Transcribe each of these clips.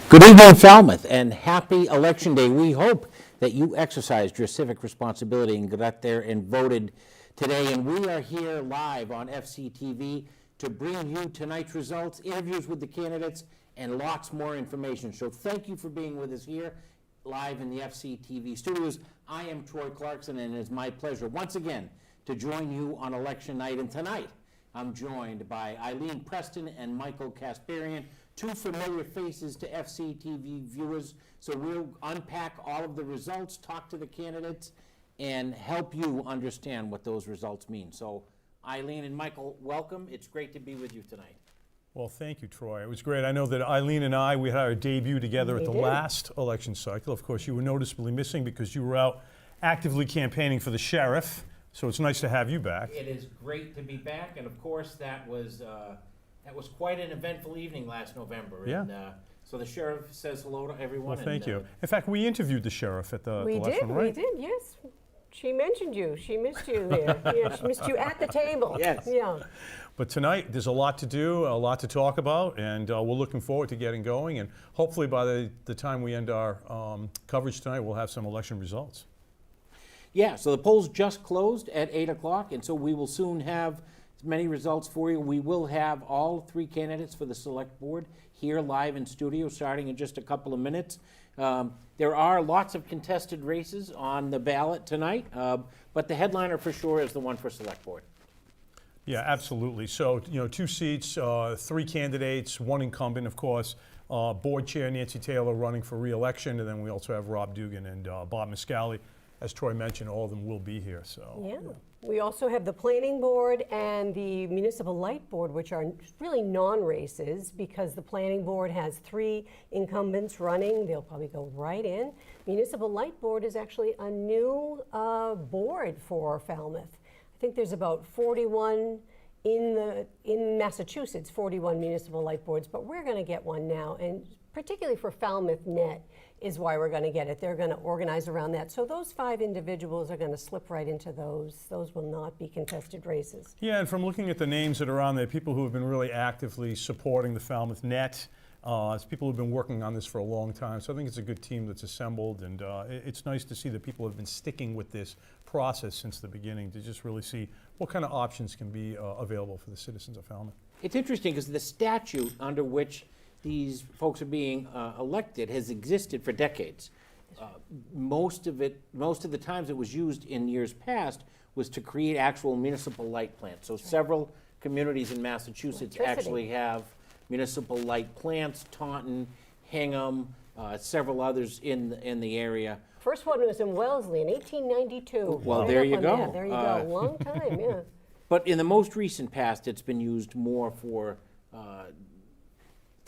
Good evening, Falmouth, and happy Election Day. We hope that you exercised your civic responsibility and got out there and voted today. And we are here live on FCTV to bring you tonight's results, interviews with the candidates, and lots more information. So thank you for being with us here live in the FCTV studios. I am Troy Clarkson, and it is my pleasure once again to join you on election night. And tonight, I'm joined by Eileen Preston and Michael Kasparian, two familiar faces to FCTV viewers. So we'll unpack all of the results, talk to the candidates, and help you understand what those results mean. So Eileen and Michael, welcome. It's great to be with you tonight. Well, thank you, Troy. It was great. I know that Eileen and I, we had our debut together at the last election cycle. Of course, you were noticeably missing because you were out actively campaigning for the sheriff. So it's nice to have you back. It is great to be back, and of course that was quite an eventful evening last November. Yeah. And, so the sheriff says hello to everyone. Well, thank you. In fact, we interviewed the sheriff at the last one, right? We did, yes. She mentioned you. She missed you there. Yeah, she missed you at the table. Yes. Yeah. But tonight, there's a lot to do, a lot to talk about, and we're looking forward to getting going. And hopefully by the time we end our coverage tonight, we'll have some election results. Yeah, so the polls just closed at 8 o'clock, and so we will soon have many results for you. We will have all three candidates for the select board here live in studio starting in just a couple of minutes. There are lots of contested races on the ballot tonight, but the headliner for sure is the one for select board. Yeah, absolutely. So, you know, 2 seats, 3 candidates, 1 incumbent, of course. Board Chair Nancy Taylor running for re-election, and then we also have Rob Dugan and Bob Miscali. As Troy mentioned, all of them will be here. So Yeah. We also have the planning board and the municipal light board, which are really non-races because the planning board has 3 incumbents running. They'll probably go right in. Municipal light board is actually a new board for Falmouth. I think there's about 41 in Massachusetts, 41 municipal light boards, but we're going to get one now, and particularly for Falmouth Net is why we're going to get it. They're going to organize around that. So those 5 individuals are going to slip right into those. Those will not be contested races. yeah, and from looking at the names that are on there, people who have been really actively supporting the Falmouth Net, it's people who've been working on this for a long time. So I think it's a good team that's assembled, and it's nice to see that people have been sticking with this process since the beginning to just really see what kind of options can be available for the citizens of Falmouth. It's interesting because the statute under which these folks are being elected has existed for decades. Most of the times it was used in years past was to create actual municipal light plants. So several communities in Massachusetts actually have municipal light plants, Taunton, Hingham, several others in the area. First one was in Wellesley in 1892. Well, Right there up you on go. that. There you go. Long time, yeah. But in the most recent past, it's been used more for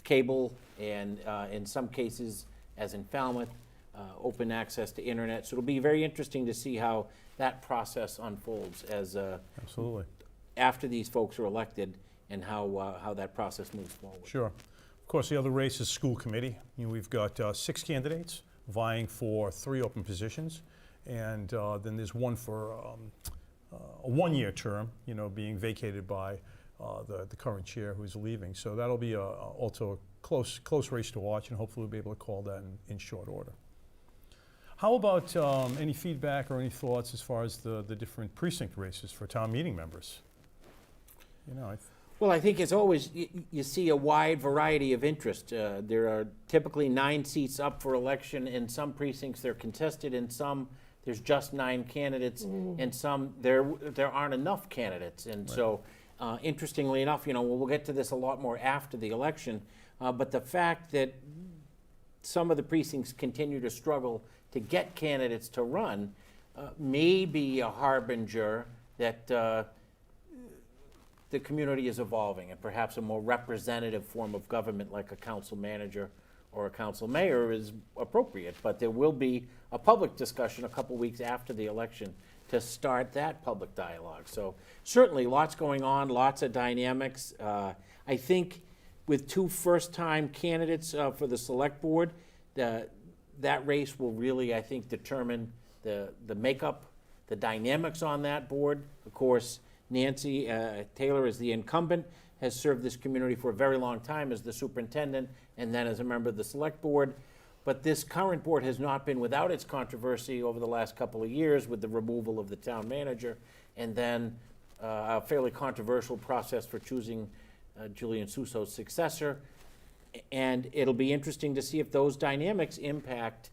cable and in some cases, as in Falmouth, open access to internet. So it'll be very interesting to see how that process unfolds as Absolutely. after these folks are elected and how that process moves forward. Sure. Of course, the other race is school committee. You know, we've got 6 candidates vying for 3 open positions, and then there's one for a 1-year term, you know, being vacated by the current chair who's leaving. So that'll be also a close race to watch, and hopefully we'll be able to call that in short order. How about any feedback or any thoughts as far as the different precinct races for town meeting members? You know, Well, I think as always, you see a wide variety of interest. There are typically 9 seats up for election. In some precincts, they're contested. In some, there's just 9 candidates. In some, there aren't enough candidates. And so, interestingly enough, you know, we'll get to this a lot more after the election. But the fact that some of the precincts continue to struggle to get candidates to run may be a harbinger that the community is evolving, and perhaps a more representative form of government like a council manager or a council mayor is appropriate. But there will be a public discussion a couple weeks after the election to start that public dialogue. So certainly lots going on, lots of dynamics. I think with 2 first-time candidates for the select board, that race will really, I think, determine the makeup, the dynamics on that board. Of course, Nancy Taylor is the incumbent. has served this community for a very long time as the superintendent and then as a member of the select board. But this current board has not been without its controversy over the last couple of years with the removal of the town manager and then a fairly controversial process for choosing Julian Souso's successor. And it'll be interesting to see if those dynamics impact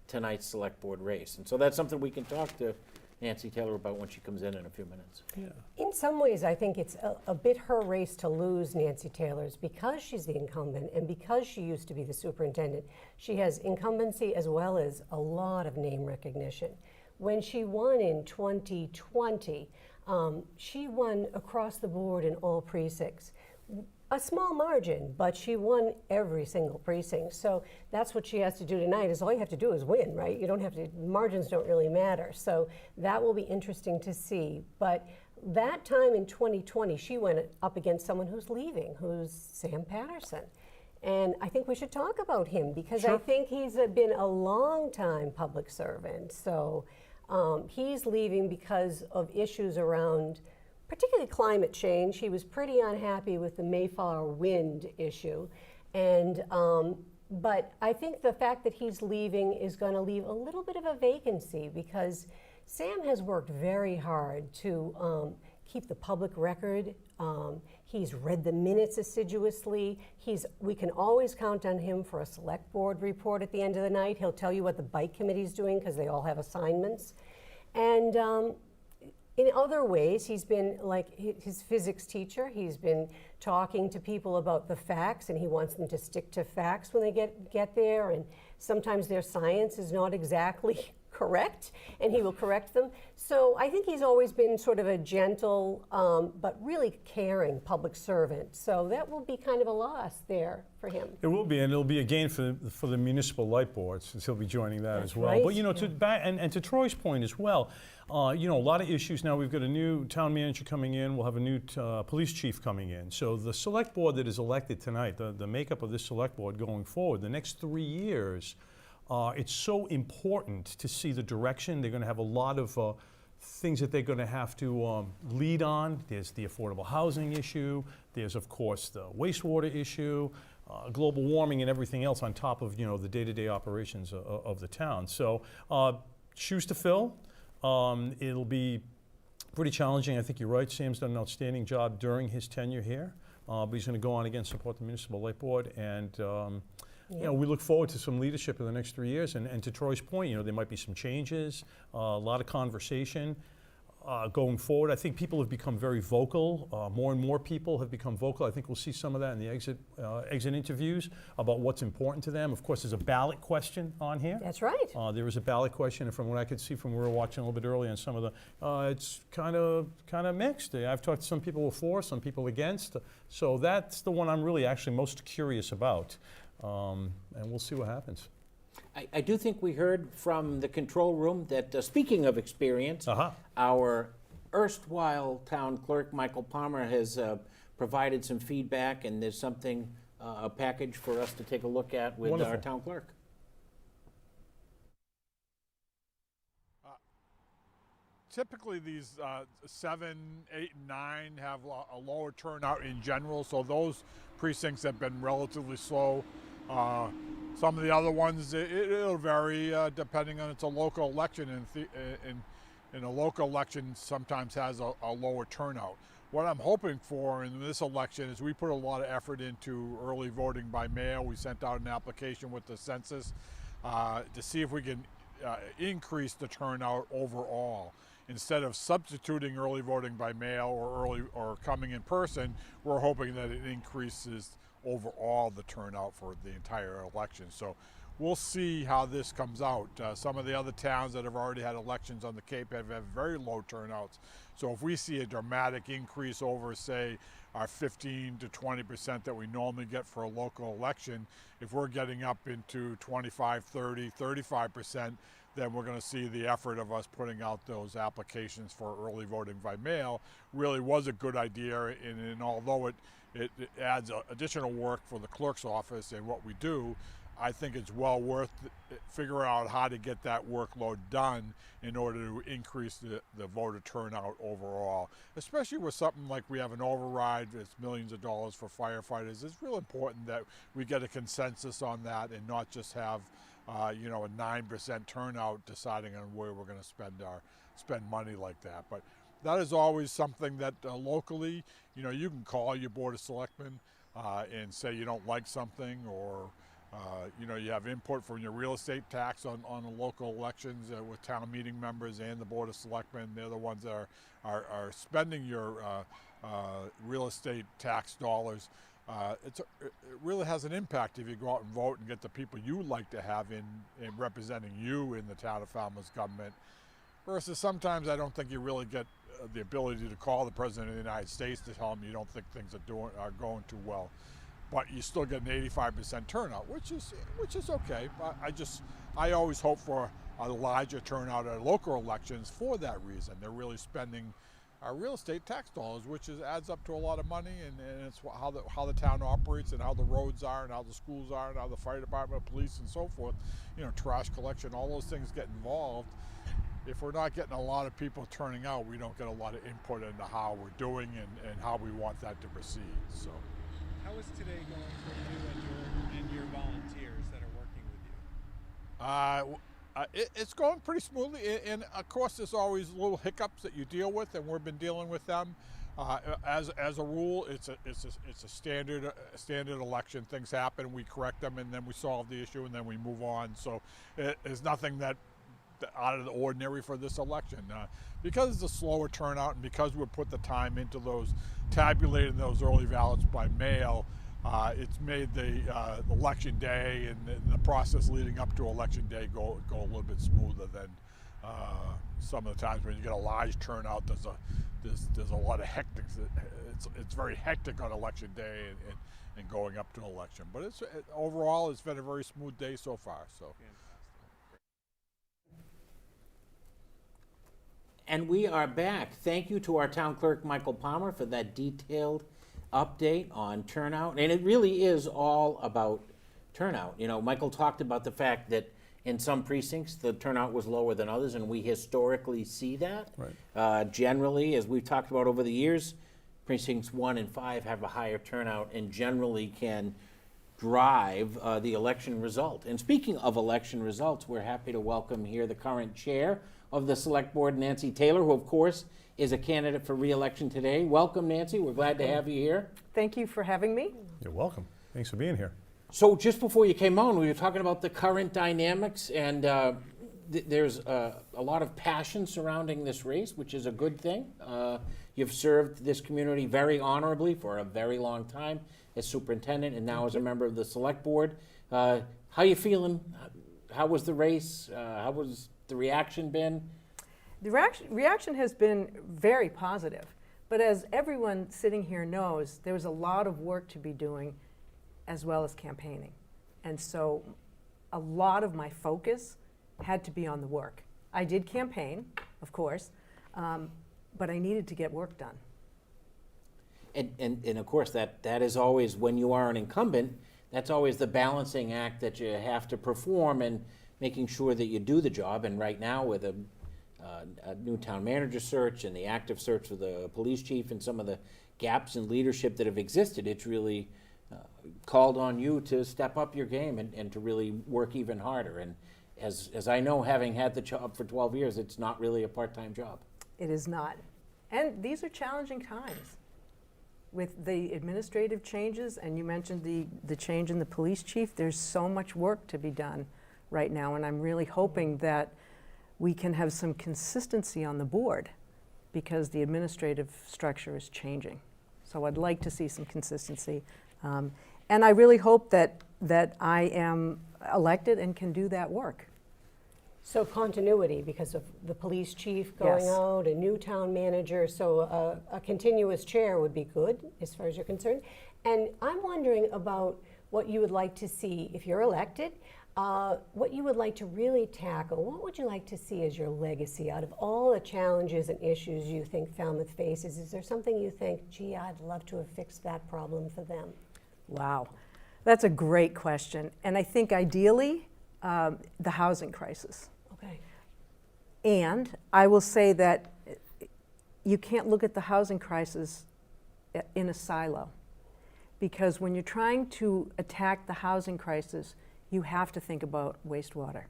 tonight's select board race. And so that's something we can talk to Nancy Taylor about when she comes in a few minutes. In some ways, I think it's a bit her race to lose, Nancy Taylor's, because she's the incumbent and because she used to be the superintendent. She has incumbency as well as a lot of name recognition. When she won in 2020, she won across the board in all precincts. A small margin, but she won every single precinct. So that's what she has to do tonight, is all you have to do is win, right? You don't have to, margins don't really matter. So that will be interesting to see. But that time in 2020, she went up against someone who's leaving, who's Sam Patterson. And I think we should talk about him because I think he's been a long time public servant. So he's leaving because of issues around particularly climate change. He was pretty unhappy with the Mayflower wind issue. And, but I think the fact that he's leaving is going to leave a little bit of a vacancy because Sam has worked very hard to keep the public record. He's read the minutes assiduously. We can always count on him for a select board report at the end of the night. He'll tell you what the bike committee's doing because they all have assignments. And in other ways, he's been like his physics teacher. He's been talking to people about the facts, and he wants them to stick to facts when they get there. And sometimes their science is not exactly correct, and he will correct them. So I think he's always been sort of a gentle, but really caring public servant. So that will be kind of a loss there for him. It will be, and it'll be a gain for the municipal light boards, since he'll be joining that as well. Right. But you know, to Troy's point as well, you know, a lot of issues now. We've got a new town manager coming in. We'll have a new police chief coming in. So the select board that is elected tonight, the makeup of this select board going forward, the next 3 years, it's so important to see the direction. They're going to have a lot of things that they're going to have to lead on. There's the affordable housing issue. There's, of course, the wastewater issue, global warming, and everything else on top of, you know, the day-to-day operations of the town. So shoes to fill. It'll be pretty challenging. I think you're right. Sam's done an outstanding job during his tenure here, but he's going to go on again, support the municipal light board, and you know, we look forward to some leadership in the next 3 years. And to Troy's point, you know, there might be some changes, a lot of conversation going forward. I think people have become very vocal. More and more people have become vocal. I think we'll see some of that in the exit interviews about what's important to them. Of course, there's a ballot question on here. That's right. There is a ballot question, and from what I could see from we were watching a little bit earlier on some of the, it's kind of mixed. I've talked to some people who are for, some people against. So that's the one I'm really actually most curious about. And we'll see what happens. I do think we heard from the control room that, speaking of experience, our erstwhile town clerk, Michael Palmer, has provided some feedback, and there's something, a package for us to take a look at with our town clerk. Typically, these 7, 8, and 9 have a lower turnout in general, so those precincts have been relatively slow. Some of the other ones, it'll vary depending on it's a local election, and a local election sometimes has a lower turnout. What I'm hoping for in this election is we put a lot of effort into early voting by mail. We sent out an application with the census to see if we can increase the turnout overall. Instead of substituting early voting by mail or coming in person, we're hoping that it increases overall the turnout for the entire election. So we'll see how this comes out. Some of the other towns that have already had elections on the Cape have very low turnouts. So if we see a dramatic increase over, say, our 15 to 20% that we normally get for a local election, if we're getting up into 25, 30, 35%, then we're going to see the effort of us putting out those applications for early voting by mail really was a good idea. And although it adds additional work for the clerk's office and what we do, I think it's well worth figuring out how to get that workload done in order to increase the voter turnout overall, especially with something like we have an override, it's millions of dollars for firefighters. It's real important that we get a consensus on that and not just have a 9% turnout deciding on where we're going to spend money like that. But that is always something that locally, you can call your Board of Selectmen and say you don't like something, or you have input from your real estate tax on the local elections with town meeting members and the Board of Selectmen. They're the ones that are spending your real estate tax dollars. It really has an impact if you go out and vote and get the people you like to have in representing you in the town of Falmouth government. Versus sometimes I don't think you really get the ability to call the President of the United States to tell him you don't think things are going too well. But you still get an 85% turnout, which is okay. But I always hope for a larger turnout at local elections for that reason. They're really spending our real estate tax dollars, which adds up to a lot of money, and it's how the town operates, and how the roads are, and how the schools are, and how the fire department, police, and so forth. Trash collection, all those things get involved. If we're not getting a lot of people turning out, we don't get a lot of input into how we're doing and how we want that to proceed. So. How is today going for you and your volunteers that are working with you? It's going pretty smoothly, and of course there's always little hiccups that you deal with, and we've been dealing with them. As a rule, it's a standard election. Things happen, we correct them, and then we solve the issue, and then we move on. So it's nothing that out of the ordinary for this election. Because it's a slower turnout, and because we put the time into tabulating those early ballots by mail, it's made the election day and the process leading up to election day go a little bit smoother than some of the times when you get a large turnout. There's a lot of hectic. It's very hectic on election day and going up to election. But overall it's been a very smooth day so far. So. And we are back. Thank you to our town clerk, Michael Palmer, for that detailed update on turnout. And it really is all about turnout. Michael talked about the fact that in some precincts, the turnout was lower than others, and we historically see that. Right. Generally, as we've talked about over the years, precincts 1 and 5 have a higher turnout and generally can drive the election result. And speaking of election results, we're happy to welcome here the current chair of the Select Board, Nancy Taylor, who of course is a candidate for re-election today. Welcome, Nancy. We're glad to have you here. Thank you for having me. You're welcome. Thanks for being here. So just before you came on, we were talking about the current dynamics, and there's a lot of passion surrounding this race, which is a good thing. You've served this community very honorably for a very long time as superintendent and now as a member of the Select Board. How you feeling? How was the race? How was the reaction been? The reaction has been very positive, but as everyone sitting here knows, there was a lot of work to be doing as well as campaigning. And so a lot of my focus had to be on the work. I did campaign, of course, but I needed to get work done. And of course, that is always, when you are an incumbent, that's always the balancing act that you have to perform and making sure that you do the job. And right now, with a new town manager search and the active search for the police chief and some of the gaps in leadership that have existed, it's really called on you to step up your game and to really work even harder. And as I know, having had the job for 12 years, it's not really a part-time job. It is not. And these are challenging times. With the administrative changes, and you mentioned the change in the police chief, there's so much work to be done right now, and I'm really hoping that we can have some consistency on the board because the administrative structure is changing. So I'd like to see some consistency. And I really hope that I am elected and can do that work. So continuity because of the police chief going Yes. out, a new town manager, so a continuous chair would be good as far as you're concerned. And I'm wondering about what you would like to see if you're elected, what you would like to really tackle. What would you like to see as your legacy out of all the challenges and issues you think Falmouth faces? Is there something you think, gee, I'd love to have fixed that problem for them? Wow. That's a great question. And I think ideally, the housing crisis. Okay. And I will say that you can't look at the housing crisis in a silo. Because when you're trying to attack the housing crisis, you have to think about wastewater.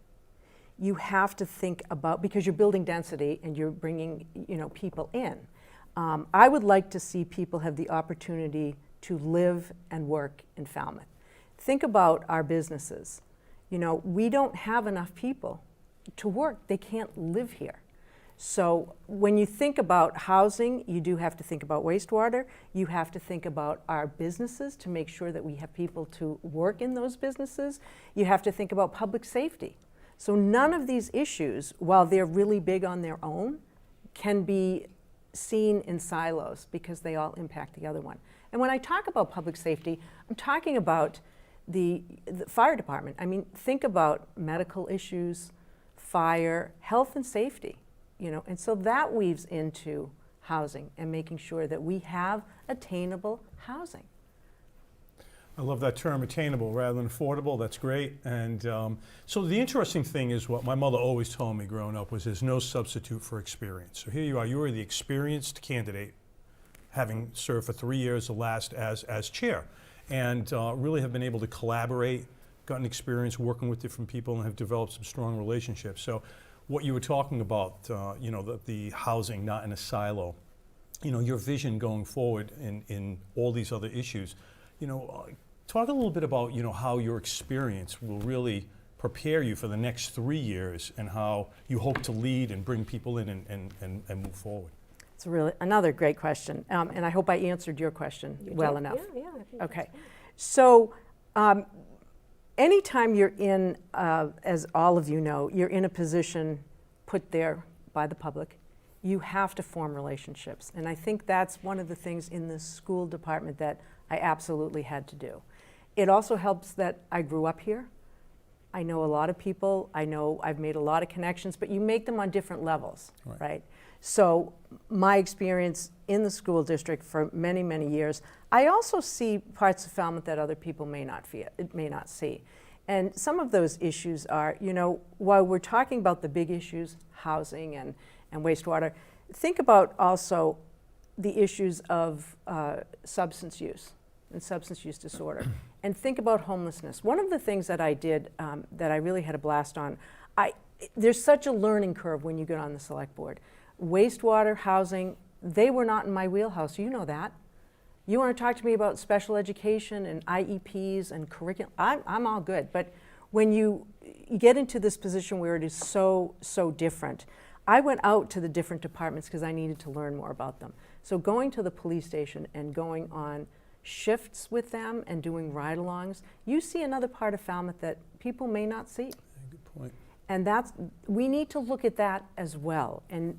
You have to think about, because you're building density and you're bringing, people in. I would like to see people have the opportunity to live and work in Falmouth. Think about our businesses. We don't have enough people to work. They can't live here. So when you think about housing, you do have to think about wastewater. You have to think about our businesses to make sure that we have people to work in those businesses. You have to think about public safety. So none of these issues, while they're really big on their own, can be seen in silos because they all impact the other one. And when I talk about public safety, I'm talking about the fire department. I mean, think about medical issues, fire, health and safety, and so that weaves into housing and making sure that we have attainable housing. I love that term, attainable rather than affordable. That's great. And so the interesting thing is what my mother always told me growing up was there's no substitute for experience. So here you are, you are the experienced candidate, having served for 3 years, the last as chair, and really have been able to collaborate, gotten experience working with different people, and have developed some strong relationships. So what you were talking about, the housing not in a silo, your vision going forward in all these other issues, talk a little bit about, how your experience will really prepare you for the next 3 years and how you hope to lead and bring people in and move forward. It's really another great question, and I hope I answered your question well enough. Yeah, I think Okay, so anytime you're in, as all of you know, you're in a position put there by the public, you have to form relationships. And I think that's one of the things in the school department that I absolutely had to do. It also helps that I grew up here. I know a lot of people. I know I've made a lot of connections, but you make them on different levels, right? So my experience in the school district for many, many years, I also see parts of Falmouth that other people may not see. And some of those issues are, while we're talking about the big issues, housing and wastewater, think about also the issues of substance use and substance use disorder. And think about homelessness. One of the things that I did that I really had a blast on, there's such a learning curve when you get on the select board. Wastewater, housing, they were not in my wheelhouse. You know that. You want to talk to me about special education and IEPs and curriculum, I'm all good. But when you get into this position where it is so different, I went out to the different departments because I needed to learn more about them. So going to the police station and going on shifts with them and doing ride-alongs, you see another part of Falmouth that people may not see. Good point. And we need to look at that as well. And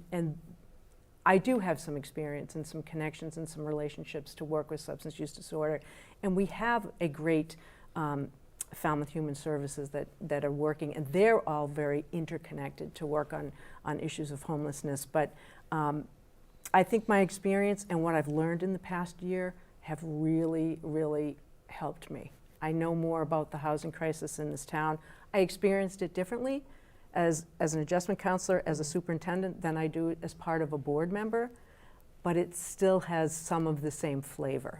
I do have some experience and some connections and some relationships to work with substance use disorder. And we have a great Falmouth Human Services that are working, and they're all very interconnected to work on issues of homelessness. But I think my experience and what I've learned in the past year have really, really helped me. I know more about the housing crisis in this town. I experienced it differently as an adjustment counselor, as a superintendent, than I do as part of a board member, but it still has some of the same flavor.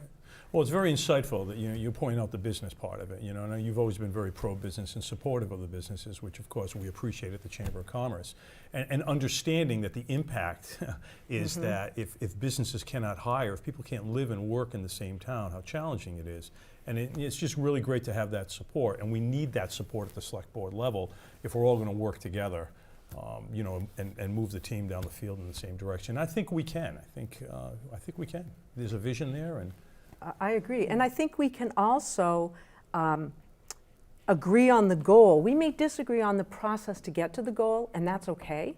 Well, it's very insightful that you point out the business part of it. And you've always been very pro-business and supportive of the businesses, which of course we appreciate at the Chamber of Commerce. And understanding that the impact is that if businesses cannot hire, if people can't live and work in the same town, how challenging it is. And it's just really great to have that support, and we need that support at the select board level if we're all going to work together, and move the team down the field in the same direction. I think we can. I think we can. There's a vision there, and I agree. And I think we can also agree on the goal. We may disagree on the process to get to the goal, and that's okay,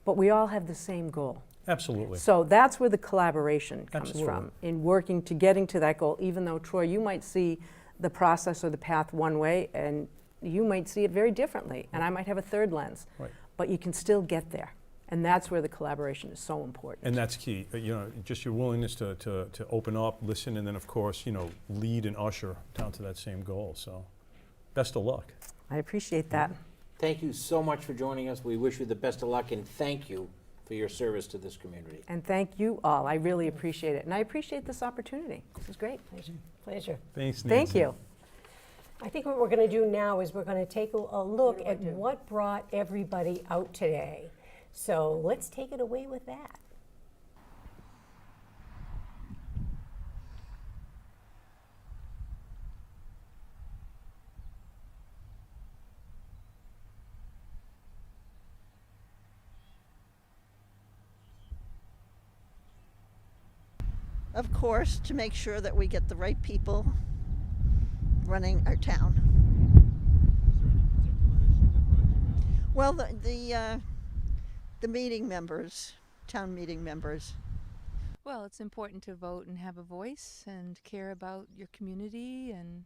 but we all have the same goal. absolutely. So that's where the collaboration comes Absolutely. from, in working to getting to that goal, even though, Troy, you might see the process or the path one way, and you might see it very differently, and I might have a third lens. Right. But you can still get there. And that's where the collaboration is so important. And that's key, just your willingness to open up, listen, and then, of course, lead and usher down to that same goal. So, best of luck. I appreciate that. Thank you so much for joining us. We wish you the best of luck, and thank you for your service to this community. And thank you all. I really appreciate it. And I appreciate this opportunity. This is great. Pleasure. Thanks, Nancy. Thank you. I think what we're going to do now is we're going to take a look at what brought everybody out today. So let's take it away with that. Of course, to make sure that we get the right people running our town. Well, the meeting members, town meeting members. Well, it's important to vote and have a voice and care about your community and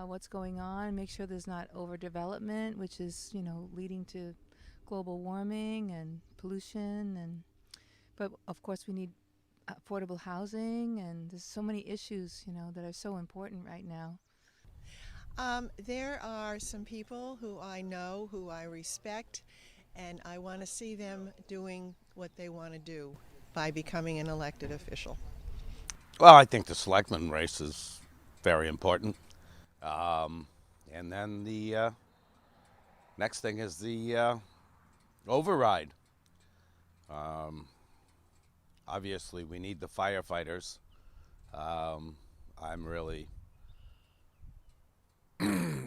what's going on. Make sure there's not overdevelopment, which is, leading to global warming and pollution. But of course, we need affordable housing, and there's so many issues, that are so important right now. There are some people who I know, who I respect, and I want to see them doing what they want to do by becoming an elected official. Well, I think the selectman race is very important. And then the next thing is the override. Obviously, we need the firefighters. I'm really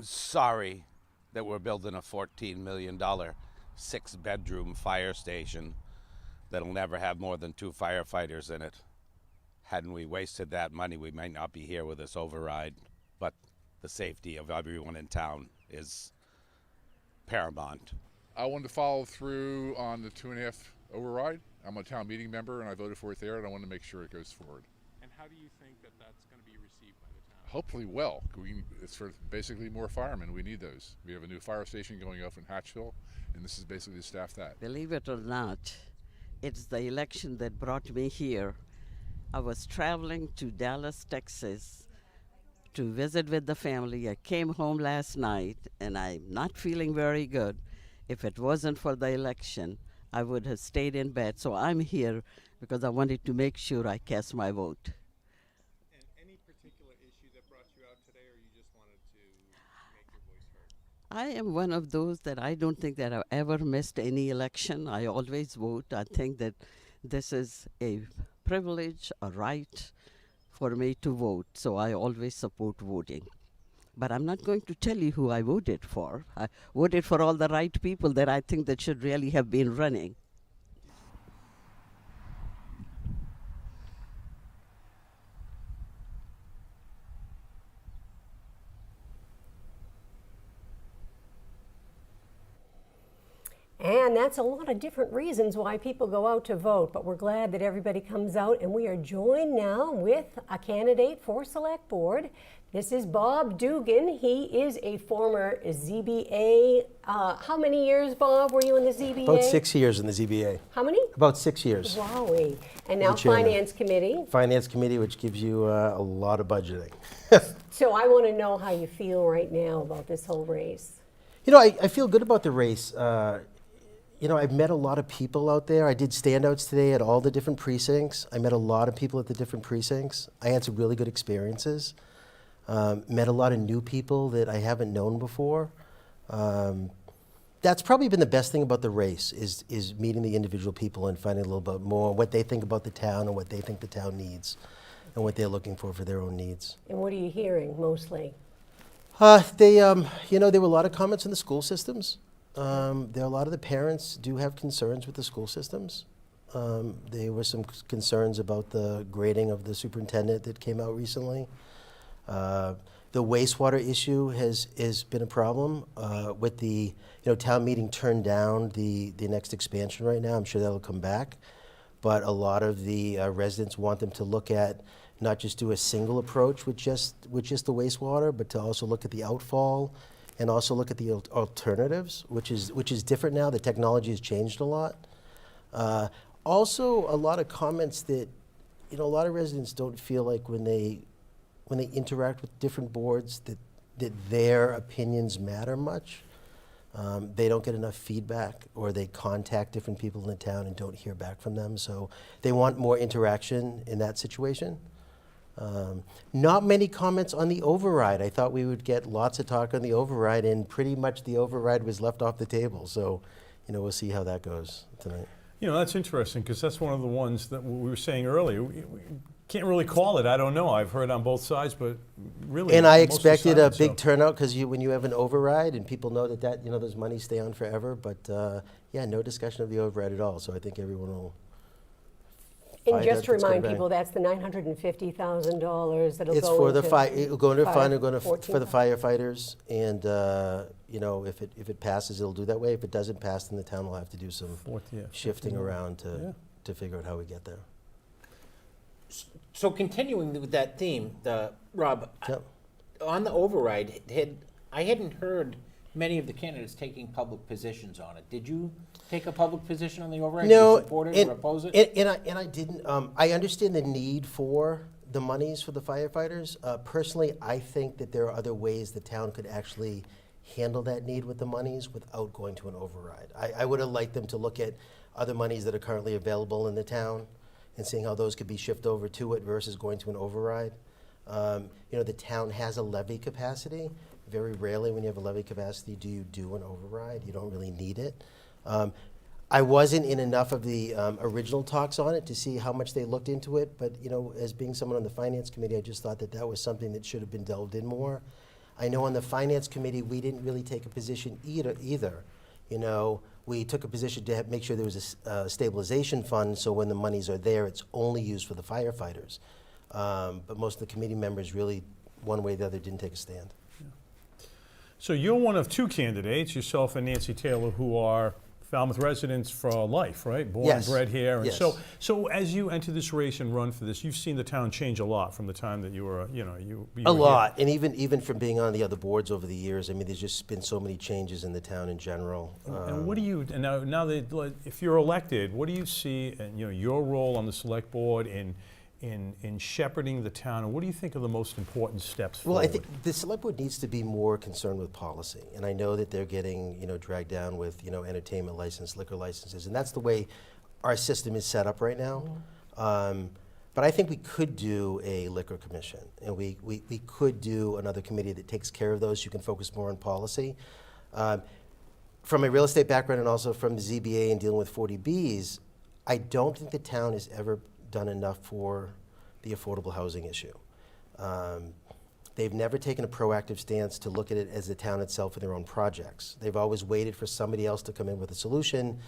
sorry that we're building a $14 million 6-bedroom fire station that'll never have more than 2 firefighters in it. Hadn't we wasted that money, we might not be here with this override, but the safety of everyone in town is paramount. I wanted to follow through on the 2.5 override. I'm a town meeting member and I voted for it there, and I want to make sure it goes forward. And how do you think that that's going to be received by the town? Hopefully well. It's for basically more firemen. We need those. We have a new fire station going up in Hatchville, and this is basically to staff that. Believe it or not, it's the election that brought me here. I was traveling to Dallas, Texas to visit with the family. I came home last night and I'm not feeling very good. If it wasn't for the election, I would have stayed in bed. So I'm here because I wanted to make sure I cast my vote. And any particular issue that brought you out today, or you just wanted to make your voice heard? I am one of those that I don't think that I've ever missed any election. I always vote. I think that this is a privilege, a right for me to vote. So I always support voting. But I'm not going to tell you who I voted for. I voted for all the right people that I think that should really have been running. And that's a lot of different reasons why people go out to vote, but we're glad that everybody comes out, and we are joined now with a candidate for Select Board. This is Bob Dugan. He is a former ZBA. How many years, Bob, were you in the ZBA? About 6 years in the ZBA. How many? About 6 years. Wowie. And now chairman. Finance Committee. Finance Committee, which gives you a lot of budgeting. So I want to know how you feel right now about this whole race. I feel good about the race. I've met a lot of people out there. I did standouts today at all the different precincts. I met a lot of people at the different precincts. I had some really good experiences. Met a lot of new people that I haven't known before. That's probably been the best thing about the race is meeting the individual people and finding a little bit more what they think about the town and what they think the town needs and what they're looking for their own needs. And what are you hearing mostly? There were a lot of comments on the school systems. There are a lot of the parents do have concerns with the school systems. There were some concerns about the grading of the superintendent that came out recently. The wastewater issue has been a problem. With the town meeting turned down the next expansion right now. I'm sure that'll come back. But a lot of the residents want them to look at not just do a single approach with just the wastewater, but to also look at the outfall and also look at the alternatives, which is different now. The technology has changed a lot. Also, a lot of comments that, a lot of residents don't feel like when they interact with different boards that their opinions matter much. They don't get enough feedback, or they contact different people in the town and don't hear back from them. So they want more interaction in that situation. Not many comments on the override. I thought we would get lots of talk on the override, and pretty much the override was left off the table. So, we'll see how that goes tonight. That's interesting, because that's one of the ones that we were saying earlier. We can't really call it. I don't know. I've heard on both sides, but really. And I most of the expected a sides, big so. turnout, because when you have an override and people know that those monies stay on forever. But yeah, no discussion of the override at all. So I think everyone will. And just to It's gonna remind be- people, that's the $950,000 that'll It's go for the into fire. It'll go into a fund. It'll go into for 14. the firefighters, and if it passes, it'll do that way. If it doesn't pass, then the town will have to do some shifting around to figure out how we get there. So continuing with that theme, Rob, Yep. on the override, I hadn't heard many of the candidates taking public positions on it. Did you take a public position on the override? No, Did you support it or oppose it? and I didn't. I understand the need for the monies for the firefighters. Personally, I think that there are other ways the town could actually handle that need with the monies without going to an override. I would have liked them to look at other monies that are currently available in the town and seeing how those could be shifted over to it versus going to an override. The town has a levy capacity. Very rarely when you have a levy capacity do you do an override. You don't really need it. I wasn't in enough of the original talks on it to see how much they looked into it, but as being someone on the finance committee, I just thought that was something that should have been delved in more. I know on the finance committee, we didn't really take a position either. We took a position to make sure there was a stabilization fund, so when the monies are there, it's only used for the firefighters. But most of the committee members really, one way or the other, didn't take a stand. So you're one of two candidates, yourself and Nancy Taylor, who are Falmouth residents for life, right? Born and Yes. bred here. And Yes. so as you enter this race and run for this, you've seen the town change a lot from the time that you were, you A were lot, and even from being on the other boards over the years, I mean, there's just been so many changes in the town in general. Here. And what do you, and now that, like, if you're elected, what do you see, and your role on the select board in shepherding the town, and what do you think are the most important steps Well, forward? I think the select board needs to be more concerned with policy, and I know that they're getting, dragged down with, entertainment license, liquor licenses, and that's the way our system is set up right now. But I think we could do a liquor commission, and we could do another committee that takes care of those. You can focus more on policy. From a real estate background and also from the ZBA and dealing with 40Bs, I don't think the town has ever done enough for the affordable housing issue. They've never taken a proactive stance to look at it as the town itself and their own projects. They've always waited for somebody else to come in with a solution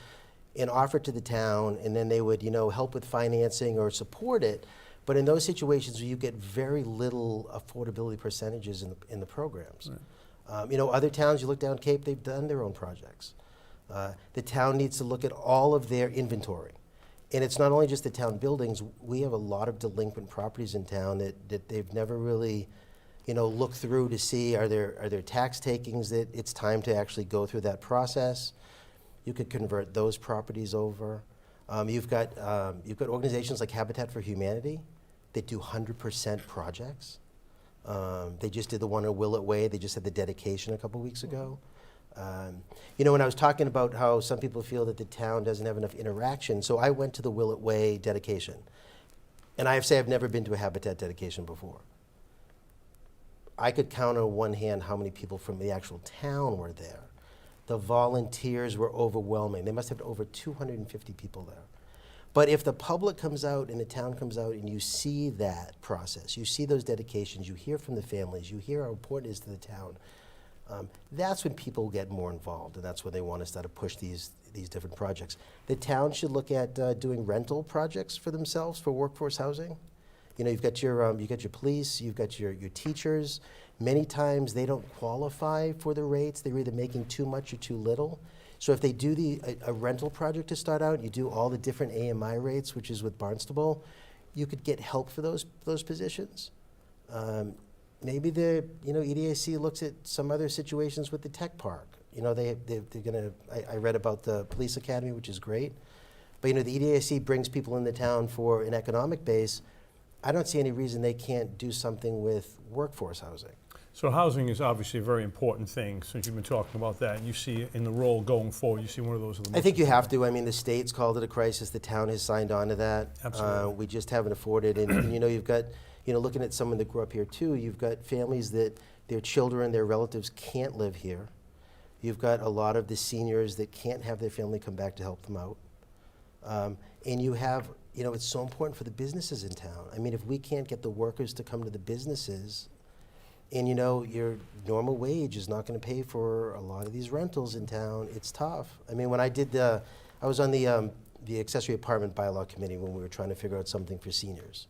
and offer it to the town, and then they would, help with financing or support it. But in those situations, you get very little affordability percentages in the programs. Right. Other towns, you look down Cape, they've done their own projects. The town needs to look at all of their inventory. And it's not only just the town buildings. We have a lot of delinquent properties in town that they've never really, looked through to see are there tax takings that it's time to actually go through that process. You could convert those properties over. You've got organizations like Habitat for Humanity that do 100% projects. They just did the one in Willett Way. They just had the dedication a couple weeks ago. When I was talking about how some people feel that the town doesn't have enough interaction, so I went to the Willett Way dedication. And I have to say I've never been to a Habitat dedication before. I could count on one hand how many people from the actual town were there. The volunteers were overwhelming. They must have over 250 people there. But if the public comes out and the town comes out and you see that process, you see those dedications, you hear from the families, you hear how important it is to the town, that's when people get more involved, and that's when they want to start to push these different projects. The town should look at doing rental projects for themselves for workforce housing. You've got your police, you've got your teachers. Many times they don't qualify for the rates. They're either making too much or too little. So if they do a rental project to start out, you do all the different AMI rates, which is with Barnstable, you could get help for those positions. Maybe the EDAC looks at some other situations with the tech park. They're gonna. I read about the police academy, which is great, But the EDIC brings people in the town for an economic base. I don't see any reason they can't do something with workforce housing. So housing is obviously a very important thing, since you've been talking about that, and you see in the role going forward, you see one of those. I think you have to. I mean, the state's called it a crisis. The town has signed on to that. Absolutely. We just haven't afforded it. And you've got, looking at someone that grew up here too, you've got families that their children, their relatives can't live here. You've got a lot of the seniors that can't have their family come back to help them out. And you have, it's so important for the businesses in town. I mean, if we can't get the workers to come to the businesses, and your normal wage is not going to pay for a lot of these rentals in town, it's tough. I mean, when I was on the accessory apartment bylaw committee when we were trying to figure out something for seniors.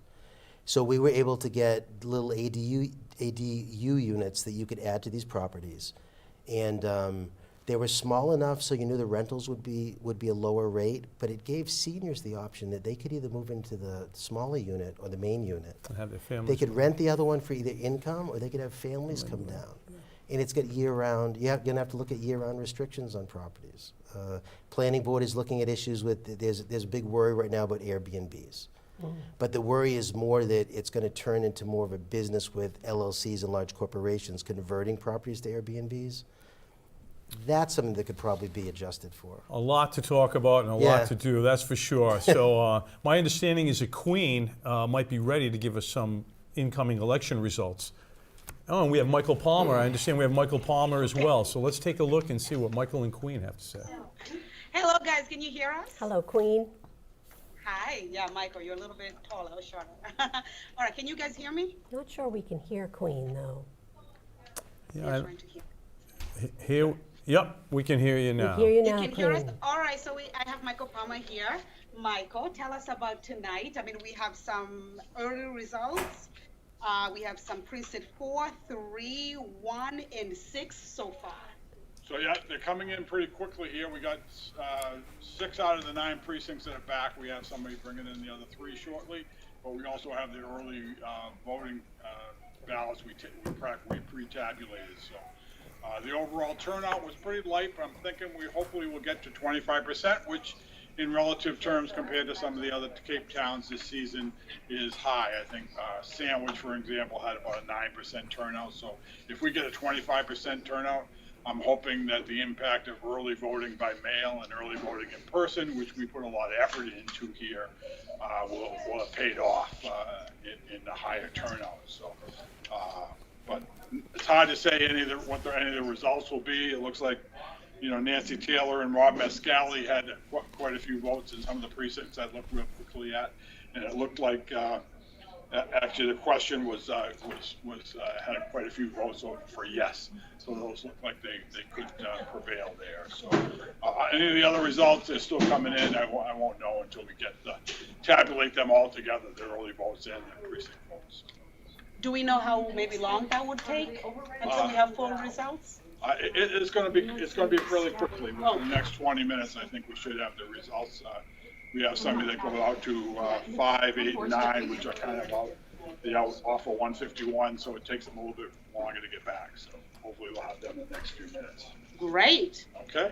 So we were able to get little ADU units that you could add to these properties. And they were small enough so you knew the rentals would be a lower rate, but it gave seniors the option that they could either move into the smaller unit or the main unit. And have their families. They could rent the other one for either income, or they could have families come down. And it's got year-round, you're gonna have to look at year-round restrictions on properties. Planning board is looking at issues with, there's a big worry right now about Airbnbs. But the worry is more that it's gonna turn into more of a business with LLCs and large corporations converting properties to Airbnbs. That's something that could probably be adjusted for. A lot to talk about and a lot to do, that's for sure. So my understanding is that Queen might be ready to give us some incoming election results. Oh, and we have Michael Palmer. I understand we have Michael Palmer as well. So let's take a look and see what Michael and Queen have to say. Hello, guys. Can you hear us? Hello, Queen. Hi. Yeah, Michael, you're a little bit taller or shorter. All right. Can you guys hear me? Not sure we can hear Queen, though. Yeah, yep, we can hear you now. We hear you now, You can hear us? Queen. All right. So I have Michael Palmer here. Michael, tell us about tonight. I mean, we have some early results. We have some precinct 4, 3, 1, and 6 so far. So yeah, they're coming in pretty quickly here. We got 6 out of the 9 precincts that are back. We have somebody bringing in the other 3 shortly, but we also have the early voting ballots we pre-tabulated. So the overall turnout was pretty light, but I'm thinking we hopefully will get to 25%, which in relative terms compared to some of the other Cape towns this season is high. I think Sandwich, for example, had about a 9% turnout. So if we get a 25% turnout, I'm hoping that the impact of early voting by mail and early voting in person, which we put a lot of effort into here, will have paid off in the higher turnout. So, but it's hard to say what any of the results will be. It looks like, Nancy Taylor and Rob Mescali had quite a few votes in some of the precincts I looked real quickly at, and it looked like actually the question was had quite a few votes for yes. So those look like they could prevail there. So any of the other results are still coming in. I won't know until we get tabulate them all together, the early votes and the precinct votes. Do we know how maybe long that would take until we have full results? It's going to be fairly quickly. Within the next 20 minutes, I think we should have the results. We have somebody that go out to 5, 8, 9, which are kind of off of 151, so it takes them a little bit longer to get back. So hopefully we'll have them in the next few minutes. Great. Okay.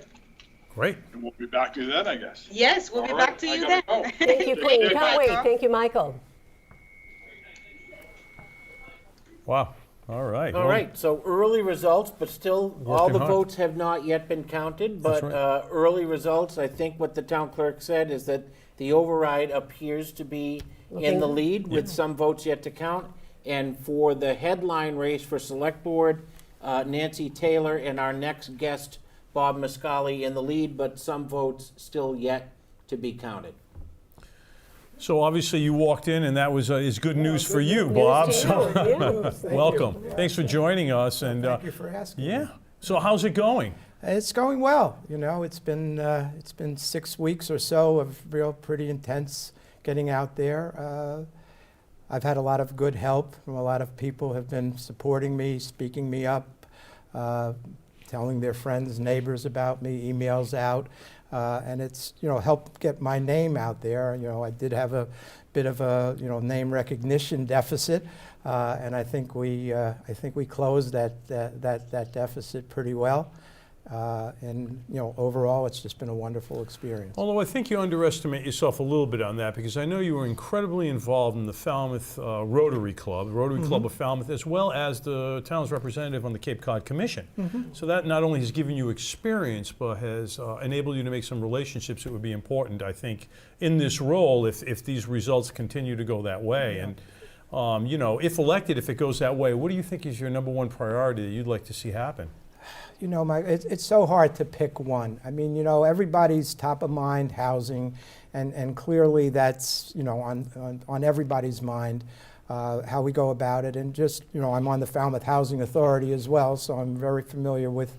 Great. And we'll be back to you then, I guess. Yes, we'll be back to you then. Thank you, Queen. Can't wait. Thank you, Michael. Wow. All right. All right, so early results, but still, all the hard. votes have not yet been counted, but That's right. early results, I think what the town clerk said is that the override appears to be in the lead with some votes yet to count. And for the headline race for select board, Nancy Taylor and our next guest, Bob Mescali, in the lead, but some votes still yet to be counted. So obviously you walked in, and that was is good news for you, Bob. So welcome. Thanks for joining us. And Thank you for asking. yeah. So how's it going? It's going well. It's been 6 weeks or so of pretty intense getting out there. I've had a lot of good help from a lot of people have been supporting me, speaking me up, telling their friends, neighbors about me, emails out. And it's helped get my name out there. I did have a bit of a name recognition deficit, and I think we closed that deficit pretty well. And overall, it's just been a wonderful experience. Although I think you underestimate yourself a little bit on that, because I know you were incredibly involved in the Falmouth Rotary Club, Club of Falmouth, as well as the town's representative on the Cape Cod Commission. So that not only has given you experience, but has enabled you to make some relationships that would be important, I think, in this role if these results continue to go that way. And if elected, if it goes that way, what do you think is your #1 priority that you'd like to see happen? Mike, it's so hard to pick one. I mean, everybody's top of mind housing, and clearly that's, on everybody's mind, how we go about it. And just, I'm on the Falmouth Housing Authority as well, so I'm very familiar with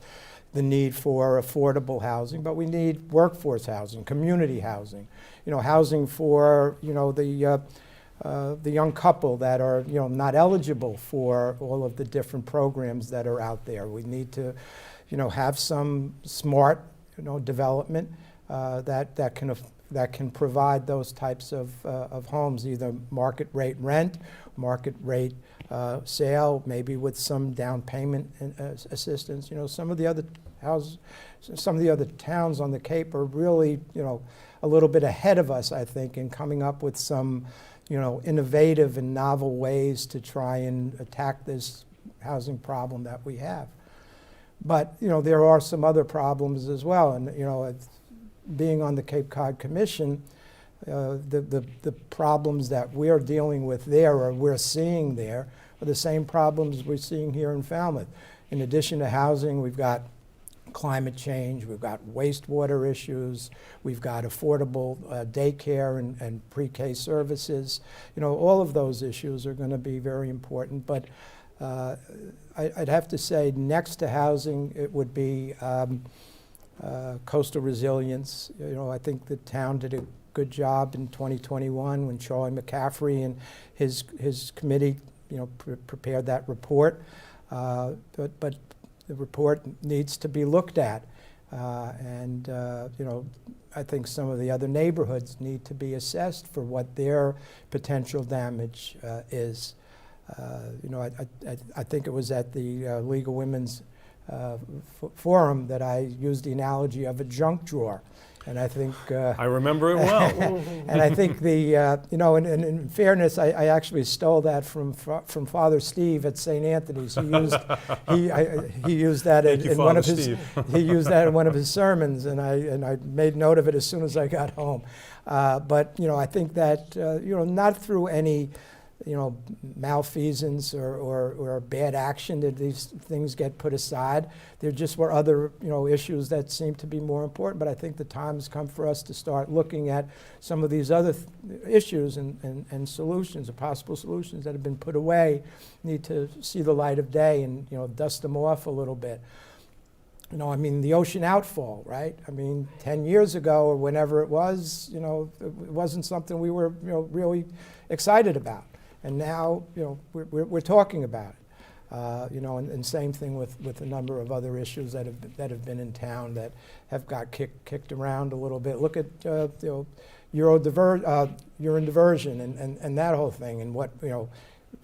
the need for affordable housing, but we need workforce housing, community housing, housing for, the young couple that are, not eligible for all of the different programs that are out there. We need to, have some smart, development that can provide those types of homes, either market rate rent, market rate sale, maybe with some down payment assistance. Some of the other towns on the Cape are really, a little bit ahead of us, I think, in coming up with some, innovative and novel ways to try and attack this housing problem that we have. But, there are some other problems as well. And, being on the Cape Cod Commission, the problems that we're dealing with there, or we're seeing there, are the same problems we're seeing here in Falmouth. In addition to housing, we've got climate change, we've got wastewater issues, we've got affordable daycare and pre-K services. All of those issues are going to be very important. But I'd have to say, next to housing, it would be coastal resilience. I think the town did a good job in 2021 when Troy McCaffrey and his committee, prepared that report. But the report needs to be looked at, and I think some of the other neighborhoods need to be assessed for what their potential damage is. I think it was at the League of Women's Forum that I used the analogy of a junk drawer. And I think I remember it well. And I think the in fairness, I actually stole that from Father Steve at St. Anthony's. He used that in one of his sermons, and I made note of it as soon as I got home. But I think that not through any malfeasance or bad action did these things get put aside. There just were other, issues that seemed to be more important. But I think the time has come for us to start looking at some of these other issues and solutions, or possible solutions that have been put away, need to see the light of day and, dust them off a little bit. The ocean outfall, right? 10 years ago or whenever it was, it wasn't something we were, really excited about. And now, we're talking about it. And same thing with a number of other issues that have been in town that have got kicked around a little bit. Look at urine diversion and that whole thing, and what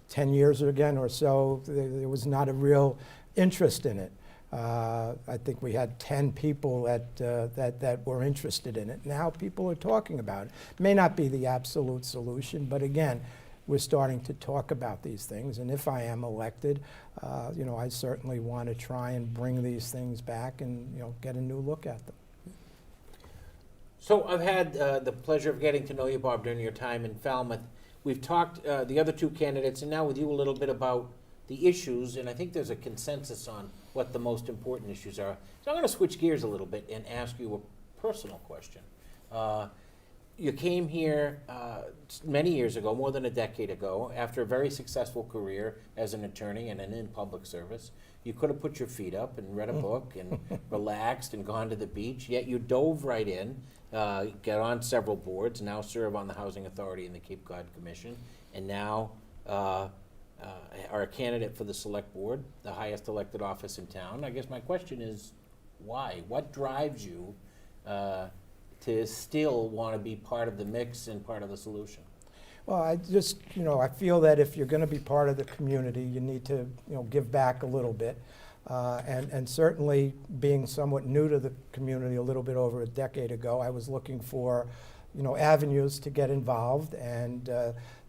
10 years again or so there was not a real interest in it. I think we had 10 people that were interested in it. Now people are talking about it. It may not be the absolute solution, but again, we're starting to talk about these things. And if I am elected, I certainly want to try and bring these things back and get a new look at them. So I've had the pleasure of getting to know you, Bob, during your time in Falmouth. We've talked, the other two candidates, and now with you a little bit about the issues, and I think there's a consensus on what the most important issues are. So I'm going to switch gears a little bit and ask you a personal question. You came here many years ago, more than a decade ago, after a very successful career as an attorney and in public service. You could have put your feet up and read a book and relaxed and gone to the beach, yet you dove right in, got on several boards, now serve on the Housing Authority and the Cape Cod Commission, and now are a candidate for the Select Board, the highest elected office in town. I guess my question is, why? What drives you to still want to be part of the mix and part of the solution? Well, I just, I feel that if you're going to be part of the community, you need to, give back a little bit. And certainly being somewhat new to the community a little bit over a decade ago, I was looking for, avenues to get involved. And,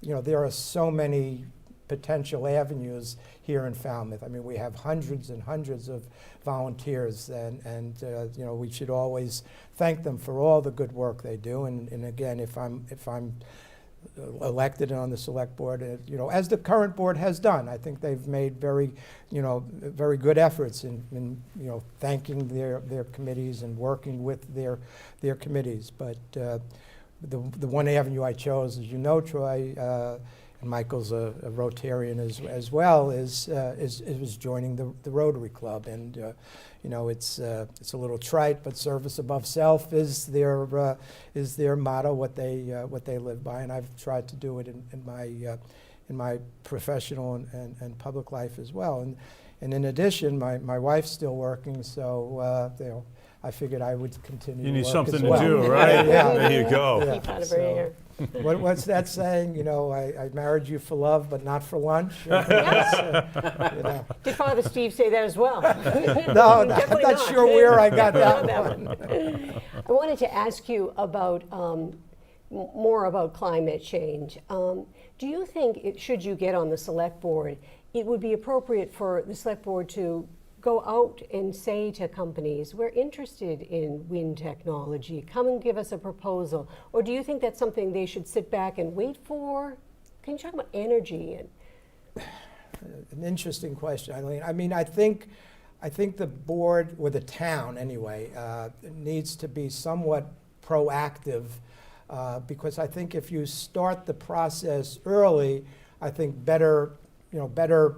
there are so many potential avenues here in Falmouth. I mean, we have hundreds and hundreds of volunteers, and we should always thank them for all the good work they do. And again, if I'm elected on the select board, as the current board has done, I think they've made very good efforts in thanking their committees and working with their committees. But the one avenue I chose, as you know, Troy, and Michael's a Rotarian as well, is joining the Rotary Club. And it's a little trite, but service above self is their motto, what they live by, and I've tried to do it in my professional and public life as well. And in addition, my wife's still working, so I figured I would continue. You need to work something as to well. do, right? Yeah. There you go. Yeah. Keep out of her hair. What's that saying? I married you for love, but not for lunch. Did Father Steve say that as well? No, I'm not sure where I got that one. I wanted to ask you about more about climate change. Do you think, should you get on the select board, it would be appropriate for the select board to go out and say to companies, we're interested in wind technology, come and give us a proposal? Or do you think that's something they should sit back and wait for? Can you talk about energy? An interesting question, Eileen. I mean, I think the board, or the town anyway, needs to be somewhat proactive, because I think if you start the process early, I think better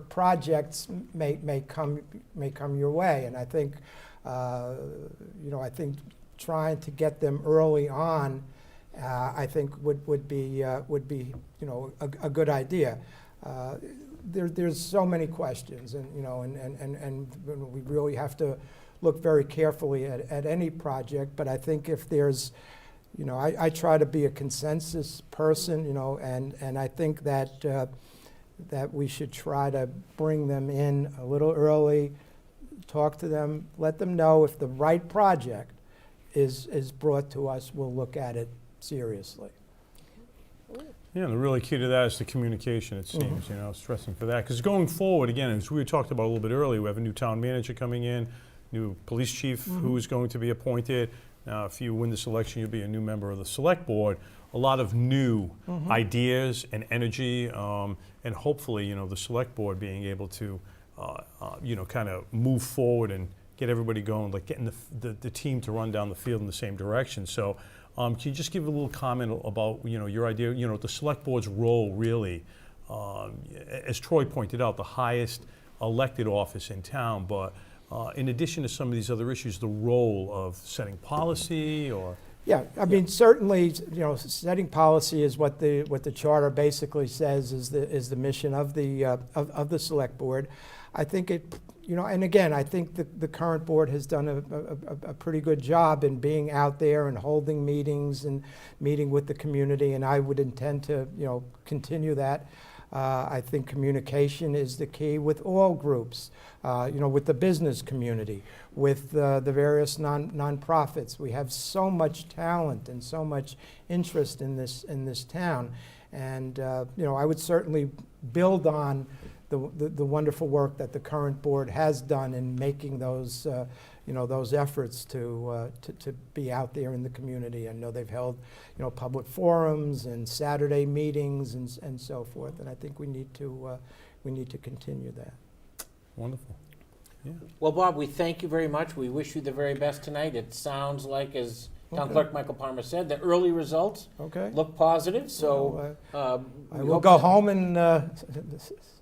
projects may come your way. And I think trying to get them early on, I think would be a good idea. There's so many questions, and we really have to look very carefully at any project. But I think if there's, I try to be a consensus person, and I think that we should try to bring them in a little early, talk to them, let them know if the right project is brought to us, we'll look at it seriously. Yeah, and the really key to that is the communication, it seems, stressing for that. Because going forward, again, as we talked about a little bit earlier, we have a new town manager coming in, new police chief who is going to be appointed. Now, if you win this election, you'll be a new member of the select board. A lot of new ideas and energy, and hopefully, the select board being able to, kind of move forward and get everybody going, like getting the team to run down the field in the same direction. So, can you just give a little comment about, your idea, the select board's role really, as Troy pointed out, the highest elected office in town, but in addition to some of these other issues, the role of setting policy or... Yeah, I mean, certainly, setting policy is what the charter basically says is the mission of the select board. I think it, and again, I think the current board has done a pretty good job in being out there and holding meetings and meeting with the community, and I would intend to, continue that. I think communication is the key with all groups, with the business community, with the various nonprofits. We have so much talent and so much interest in this town, and I would certainly build on the wonderful work that the current board has done in making those those efforts to be out there in the community. I know they've held public forums and Saturday meetings and so forth, and I think we need to continue that. Wonderful. Yeah. Well, Bob, we thank you very much. We wish you the very best tonight. It sounds like, as Town Clerk Michael Palmer said, the early results look positive. So I will go home and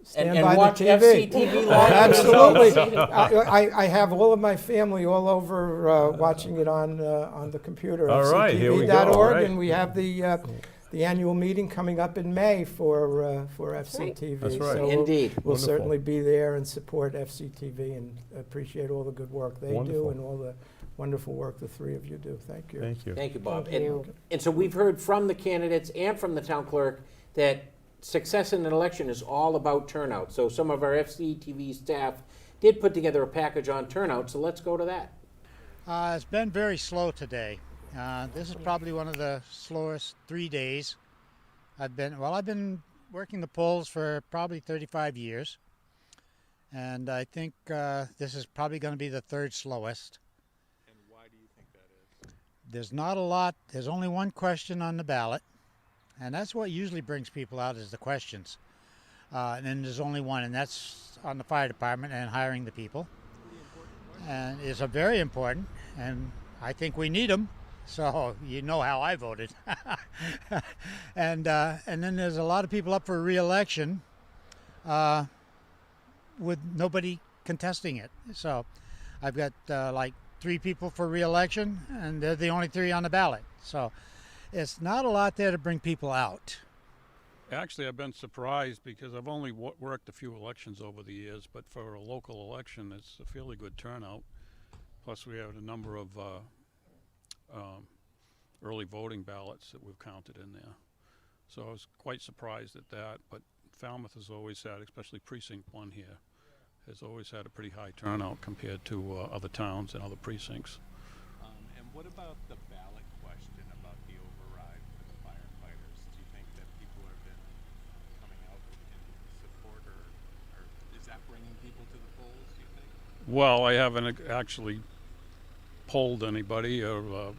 stand by watch the TV. FCTV live. Absolutely. I have all of my family all over watching it on the computer. All right, here we go. FCTV.org, and we have the annual meeting coming up in May for FCTV. That's right. So Indeed. We'll Wonderful. certainly be there and support FCTV and appreciate all the good work they do Wonderful. and all the wonderful work the three of you do. Thank you. Thank you. Thank you, Bob. Thank you. And so we've heard from the candidates and from the town clerk that success in an election is all about turnout. So some of our FCTV staff did put together a package on turnout, so let's go to that. It's been very slow today. This is probably one of the slowest 3 days. I've been working the polls for probably 35 years. And I think this is probably going to be the third slowest. And why do you think that is? There's not a lot. There's only one question on the ballot. And that's what usually brings people out is the questions. And then there's only one, and that's on the fire department and hiring the people. And it's a very important, and I think we need them. So you know how I voted. And then there's a lot of people up for re-election with nobody contesting it. So I've got like 3 people for re-election, and they're the only 3 on the ballot. So it's not a lot there to bring people out. Actually, I've been surprised because I've only worked a few elections over the years, but for a local election, it's a fairly good turnout. Plus, we have a number of early voting ballots that we've counted in there. So I was quite surprised at that, but Falmouth has always had, especially Precinct 1 here, has always had a pretty high turnout compared to other towns and other precincts. And what about the ballot question about the override for the firefighters? Do you think that people have been coming out in support, or is that bringing people to the polls, do you think? Well, I haven't actually polled anybody or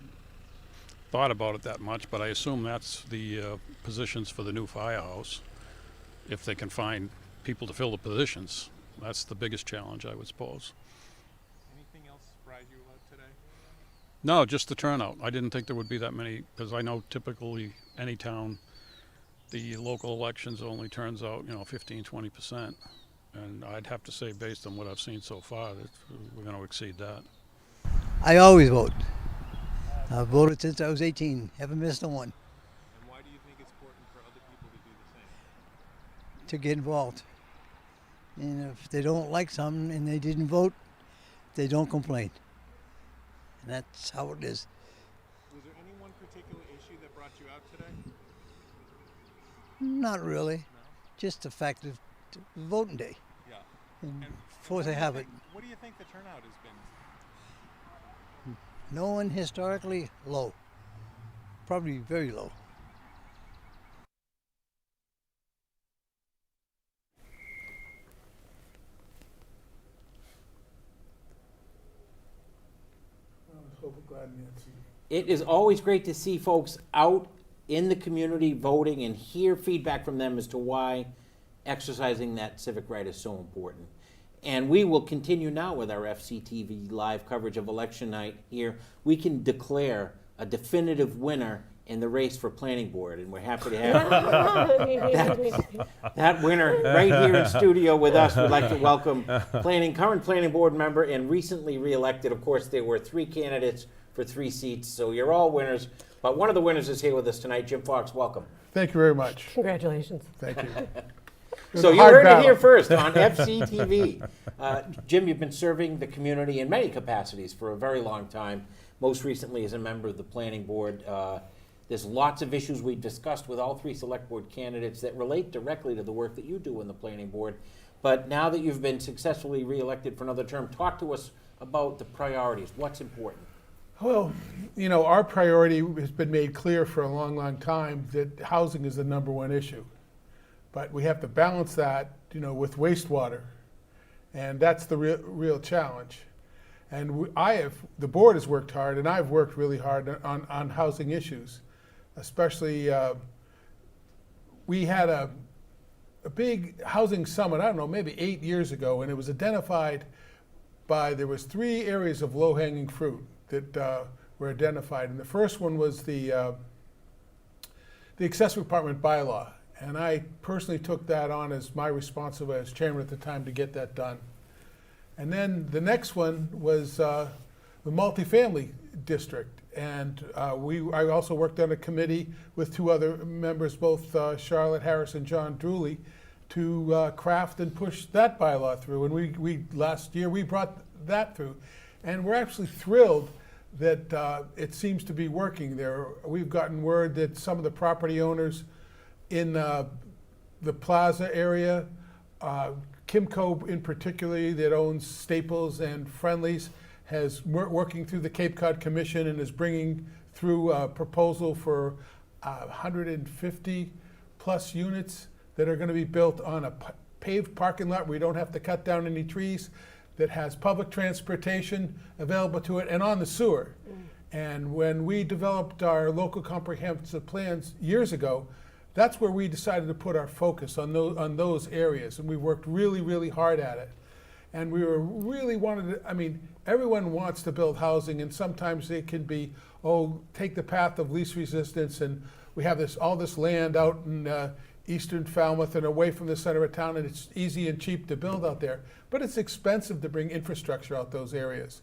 thought about it that much, but I assume that's the positions for the new firehouse, if they can find people to fill the positions. That's the biggest challenge, I would suppose. Anything else surprise you about today? No, just the turnout. I didn't think there would be that many, because I know typically any town, the local elections only turns out, 15-20%. And I'd have to say, based on what I've seen so far, that we're going to exceed that. I always vote. I've voted since I was 18. Haven't missed a one. And why do you think it's important for other people to do the same? To get involved. And if they don't like something and they didn't vote, they don't complain. And that's how it is. Was there any one particular issue that brought you out today? Not really. No? Just the fact of voting day. Yeah. And And force I have it. What do you think the turnout has been? No one historically low. Probably very low. It is always great to see folks out in the community voting and hear feedback from them as to why exercising that civic right is so important. And we will continue now with our FCTV live coverage of election night here. We can declare a definitive winner in the race for planning board, and we're happy to have that winner right here in studio with us. We'd like to welcome current planning board member and recently reelected. Of course, there were 3 candidates for 3 seats, so you're all winners. But one of the winners is here with us tonight. Jim Fox, welcome. Thank you very much. Congratulations. Thank you. So you heard it here first on FCTV. Jim, you've been serving the community in many capacities for a very long time, most recently as a member of the planning board. There's lots of issues we've discussed with all 3 select board candidates that relate directly to the work that you do in the planning board. But now that you've been successfully reelected for another term, talk to us about the priorities. What's important? Well, our priority has been made clear for a long, long time that housing is the #1 issue. But we have to balance that, with wastewater. And that's the real challenge. And the board has worked hard, and I've worked really hard on housing issues. Especially, we had a big housing summit, I don't know, maybe 8 years ago, and it was identified there was 3 areas of low-hanging fruit that were identified. And the first one was the accessory apartment bylaw. And I personally took that on as my responsibility as chairman at the time to get that done. And then the next one was the multifamily district. And I also worked on a committee with 2 other members, both Charlotte Harris and John Drewley, to craft and push that bylaw through. And we last year, we brought that through. And we're actually thrilled that it seems to be working there. We've gotten word that some of the property owners in the plaza area Kimco in particular, that owns Staples and Friendly's, has working through the Cape Cod Commission and is bringing through a proposal for 150 plus units that are going to be built on a paved parking lot where you don't have to cut down any trees, that has public transportation available to it and on the sewer. And when we developed our local comprehensive plans years ago, that's where we decided to put our focus on those areas, and we worked really, really hard at it. And we were really wanted to, I mean, everyone wants to build housing, and sometimes it can be, oh, take the path of least resistance, and we have all this land out in eastern Falmouth and away from the center of town, and it's easy and cheap to build out there. But it's expensive to bring infrastructure out those areas.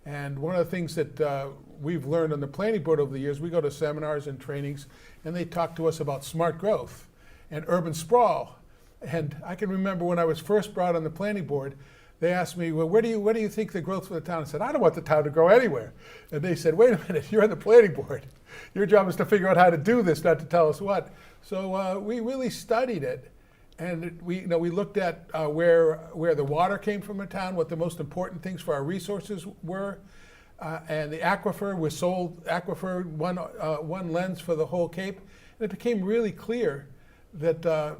And one of the things that we've learned on the planning board over the years, we go to seminars and trainings, and they talk to us about smart growth and urban sprawl. And I can remember when I was first brought on the planning board, they asked me, well, where do you think the growth for the town? I said, I don't want the town to grow anywhere. And they said, wait a minute, you're on the planning board. Your job is to figure out how to do this, not to tell us what. So we really studied it. And we looked at where the water came from in town, what the most important things for our resources were. And the aquifer was sold, one lens for the whole Cape. And it became really clear that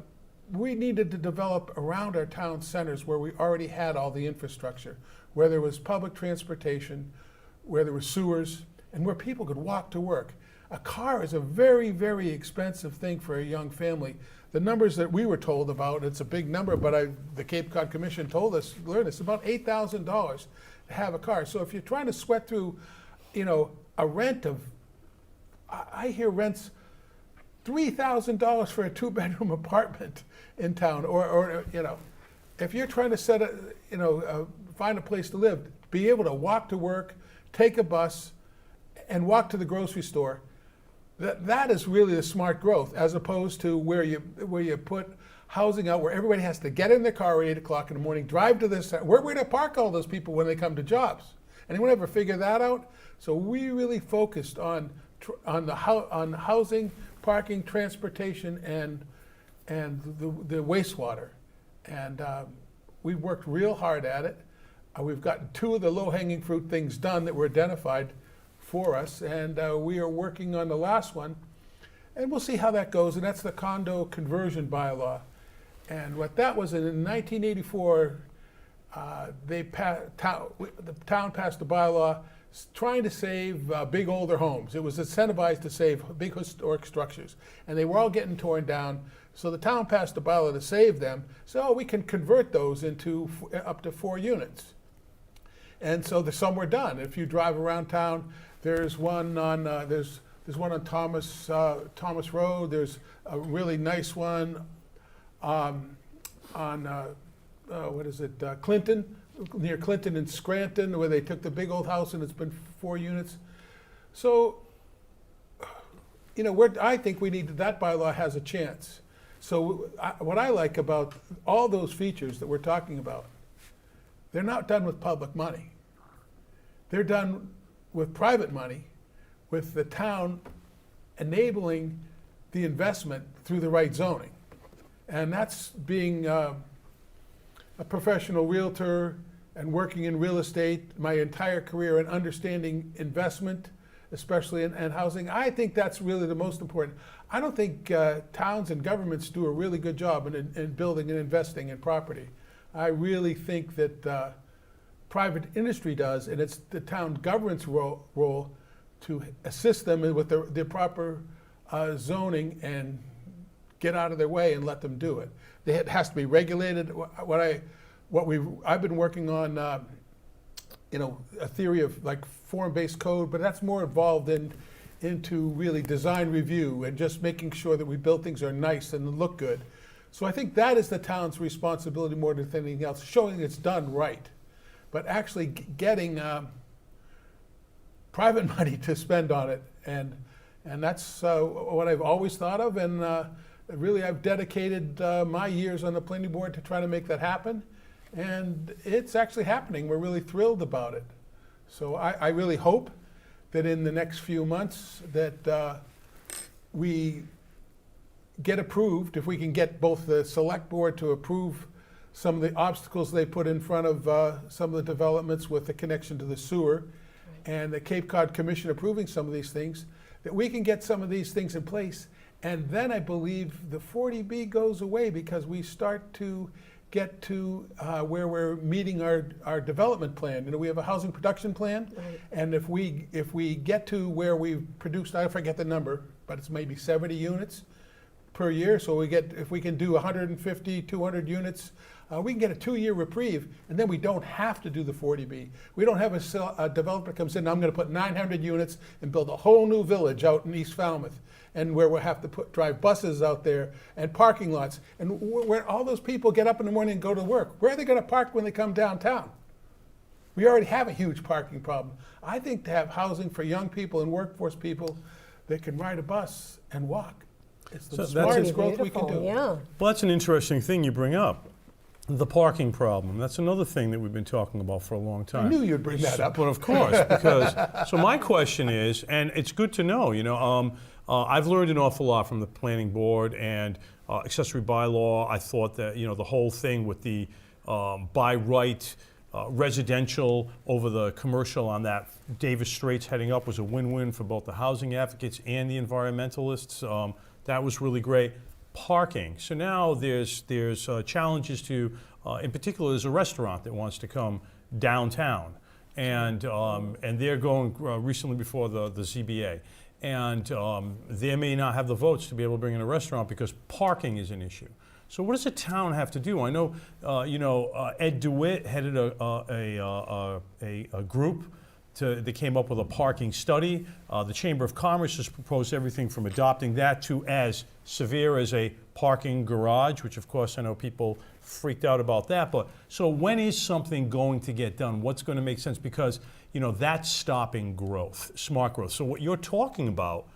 we needed to develop around our town centers where we already had all the infrastructure, where there was public transportation, where there were sewers, and where people could walk to work. A car is a very, very expensive thing for a young family. The numbers that we were told about, it's a big number, but the Cape Cod Commission told us, it's about $8,000 to have a car. So if you're trying to sweat through, a rent of, I hear rents $3,000 for a 2-bedroom apartment in town, or if you're trying to find a place to live, be able to walk to work, take a bus, and walk to the grocery store. That is really the smart growth, as opposed to where you put housing out where everybody has to get in their car at 8 o'clock in the morning, drive to this. Where are we going to park all those people when they come to jobs? Anyone ever figure that out? So we really focused on housing, parking, transportation, and the wastewater. And we worked real hard at it. We've gotten 2 of the low-hanging fruit things done that were identified for us, and we are working on the last one, and we'll see how that goes, and that's the condo conversion bylaw. And what that was, in 1984, the town passed a bylaw trying to save big older homes. It was incentivized to save big historic structures, and they were all getting torn down. So the town passed a bylaw to save them, so we can convert those into up to 4 units. And so some were done. If you drive around town, there's one on Thomas Road. There's a really nice one on Clinton, near Clinton and Scranton, where they took the big old house and it's been 4 units. So, I think that bylaw has a chance. So what I like about all those features that we're talking about, they're not done with public money. They're done with private money, with the town enabling the investment through the right zoning. And that's being a professional realtor and working in real estate my entire career and understanding investment, especially in housing. I think that's really the most important. I don't think towns and governments do a really good job in building and investing in property. I really think that private industry does, and it's the town government's role to assist them with the proper zoning and get out of their way and let them do it. It has to be regulated. I've been working on, a theory of like form-based code, but that's more involved into really design review and just making sure that we build things that are nice and look good. So I think that is the town's responsibility more than anything else, showing it's done right. But actually getting private money to spend on it, and that's what I've always thought of, and really I've dedicated my years on the planning board to try to make that happen, and it's actually happening. We're really thrilled about it. So I really hope that in the next few months that we get approved, if we can get both the select board to approve some of the obstacles they put in front of some of the developments with the connection to the sewer, and the Cape Cod Commission approving some of these things, that we can get some of these things in place. And then I believe the 40B goes away because we start to get to where we're meeting our development plan. You know, we have a housing production plan, and if we get to where we've produced, I forget the number, but it's maybe 70 units per year. So if we can do 150, 200 units, we can get a 2-year reprieve, and then we don't have to do the 40B. We don't have a developer comes in, I'm going to put 900 units and build a whole new village out in East Falmouth, and where we'll have to drive buses out there and parking lots, and where all those people get up in the morning and go to work. Where are they going to park when they come downtown? We already have a huge parking problem. I think to have housing for young people and workforce people that can ride a bus and walk, it's the smartest growth we can do. Yeah. Well, that's an interesting thing you bring up. The parking problem. That's another thing that we've been talking about for a long time. I knew you'd bring that up. But of course, because, so my question is, and it's good to know, you know, I've learned an awful lot from the planning board and accessory bylaw. I thought that, you know, the whole thing with the by right residential over the commercial on that Davis Straits heading up was a win-win for both the housing advocates and the environmentalists. That was really great. Parking. So now there's challenges to, in particular, there's a restaurant that wants to come downtown, and they're going recently before the ZBA, and they may not have the votes to be able to bring in a restaurant because parking is an issue. So what does a town have to do? I know, Ed DeWitt headed a group that came up with a parking study. The Chamber of Commerce has proposed everything from adopting that to as severe as a parking garage, which of course I know people freaked out about that. But so when is something going to get done? What's going to make sense? Because, you know, that's stopping growth, smart growth. So what you're talking about,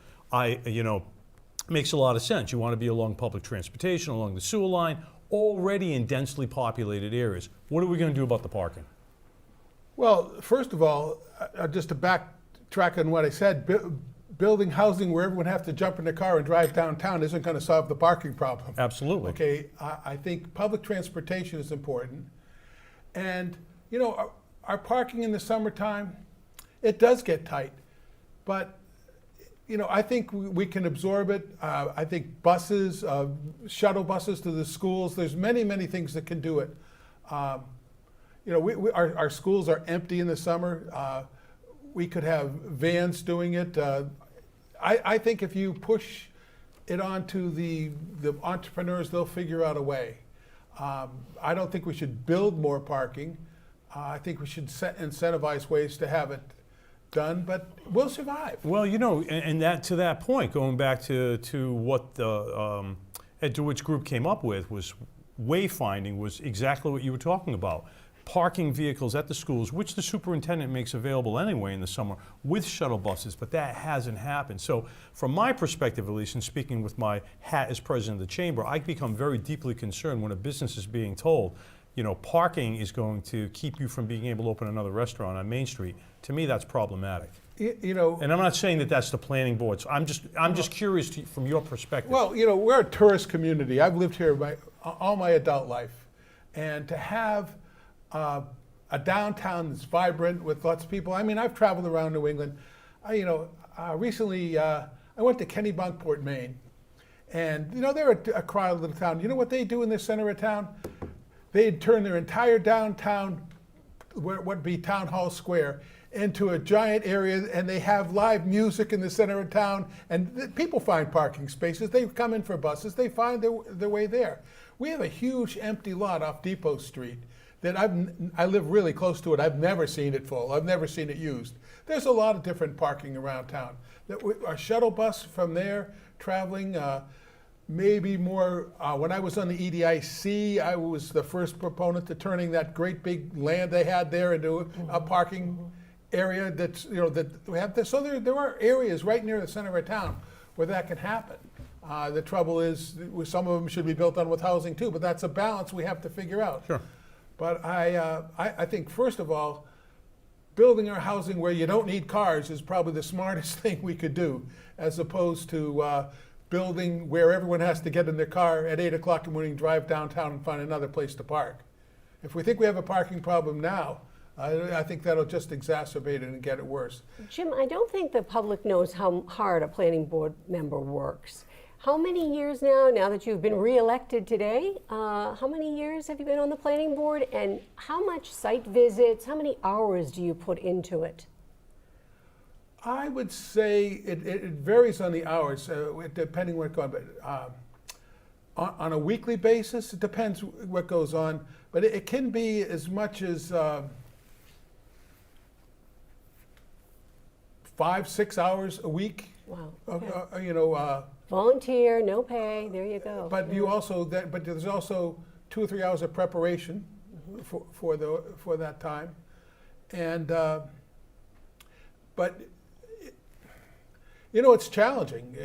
makes a lot of sense. You want to be along public transportation, along the sewer line, already in densely populated areas. What are we going to do about the parking? Well, first of all, just to backtrack on what I said, building housing where everyone has to jump in their car and drive downtown isn't going to solve the parking problem. Absolutely. Okay, I think public transportation is important. And, you know, our parking in the summertime, it does get tight. But, you know, I think we can absorb it. I think buses, shuttle buses to the schools, there's many, many things that can do it. You know, our schools are empty in the summer. We could have vans doing it. I think if you push it onto the entrepreneurs, they'll figure out a way. I don't think we should build more parking. I think we should incentivize ways to have it done, but we'll survive. Well, you know, and that to that point, going back to what the Ed DeWitt's group came up with was wayfinding was exactly what you were talking about. Parking vehicles at the schools, which the superintendent makes available anyway in the summer with shuttle buses, but that hasn't happened. So from my perspective, at least, and speaking with my hat as president of the chamber, I become very deeply concerned when a business is being told, you know, parking is going to keep you from being able to open another restaurant on Main Street. To me, that's problematic. You know, and I'm not saying that that's the planning board. So I'm just curious from your perspective. Well, you know, we're a tourist community. I've lived here all my adult life, and to have a downtown that's vibrant with lots of people. I mean, I've traveled around New England. Recently I went to Kennebunkport, Maine, and you know, they're a quiet little town. You know what they do in the center of town? They'd turn their entire downtown, what would be Town Hall Square, into a giant area, and they have live music in the center of town, and people find parking spaces. They come in for buses. They find their way there. We have a huge empty lot off Depot Street that I live really close to it. I've never seen it full. I've never seen it used. There's a lot of different parking around town. Our shuttle bus from there traveling, maybe more. When I was on the EDIC, I was the first proponent to turning that great big land they had there into a parking area that's, you know, that we have this. So there are areas right near the center of town where that can happen. The trouble is some of them should be built on with housing too, but that's a balance we have to figure out. Sure. But I think, first of all, building our housing where you don't need cars is probably the smartest thing we could do, as opposed to building where everyone has to get in their car at 8 o'clock in the morning, drive downtown and find another place to park. If we think we have a parking problem now, I think that'll just exacerbate it and get it worse. Jim, I don't think the public knows how hard a planning board member works. How many years now that you've been re-elected today, how many years have you been on the planning board, and how much site visits, how many hours do you put into it? I would say it varies on the hours, depending where it goes. But on a weekly basis, it depends what goes on. But it can be as much as 5-6 hours a week. Wow. Okay. Volunteer, no pay. There you go. But you also but there's also 2 or 3 hours of preparation for that time, and but it's challenging.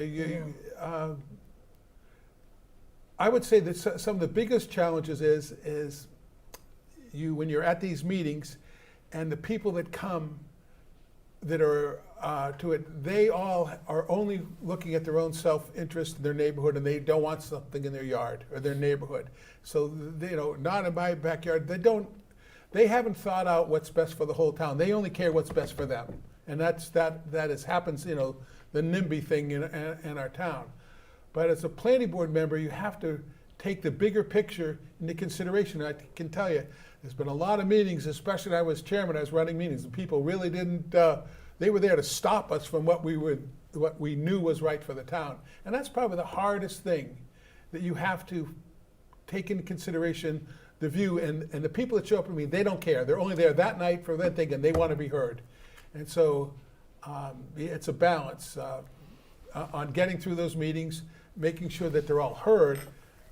I would say that some of the biggest challenges is when you're at these meetings, and the people that come that are to it, they all are only looking at their own self-interest in their neighborhood, and they don't want something in their yard or their neighborhood. So not in my backyard. They haven't thought out what's best for the whole town. They only care what's best for them, and that happens. The NIMBY thing in our town. But as a planning board member, you have to take the bigger picture into consideration. I can tell you, there's been a lot of meetings, especially when I was chairman. I was running meetings, and people really didn't. They were there to stop us from what we knew was right for the town. And that's probably the hardest thing, that you have to take into consideration the view. And the people that show up to me, they don't care. They're only there that night for that thing, and they want to be heard. And so it's a balance on getting through those meetings, making sure that they're all heard,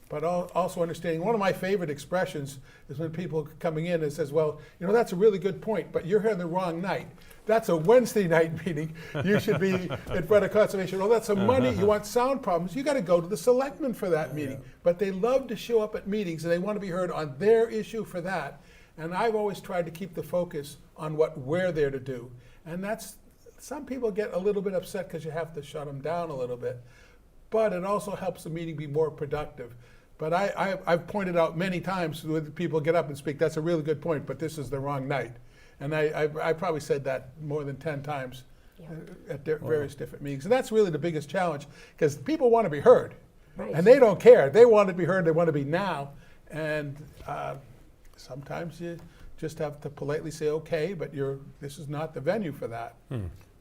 but also understanding. One of my favorite expressions is when people are coming in and says, well, that's a really good point, but you're here on the wrong night. That's a Wednesday night meeting. You should be in front of conservation. Oh, that's a Monday. You want sound problems. You got to go to the selectmen for that meeting. But they love to show up at meetings, and they want to be heard on their issue for that. And I've always tried to keep the focus on what we're there to do. And some people get a little bit upset because you have to shut them down a little bit. But it also helps the meeting be more productive. But I've pointed out many times when people get up and speak, that's a really good point, but this is the wrong night. And I probably said that more than 10 times at various different meetings. And that's really the biggest challenge, because people want to be heard. Right. And they don't care. They want to be heard. They want to be now. And sometimes you just have to politely say, okay, but this is not the venue for that.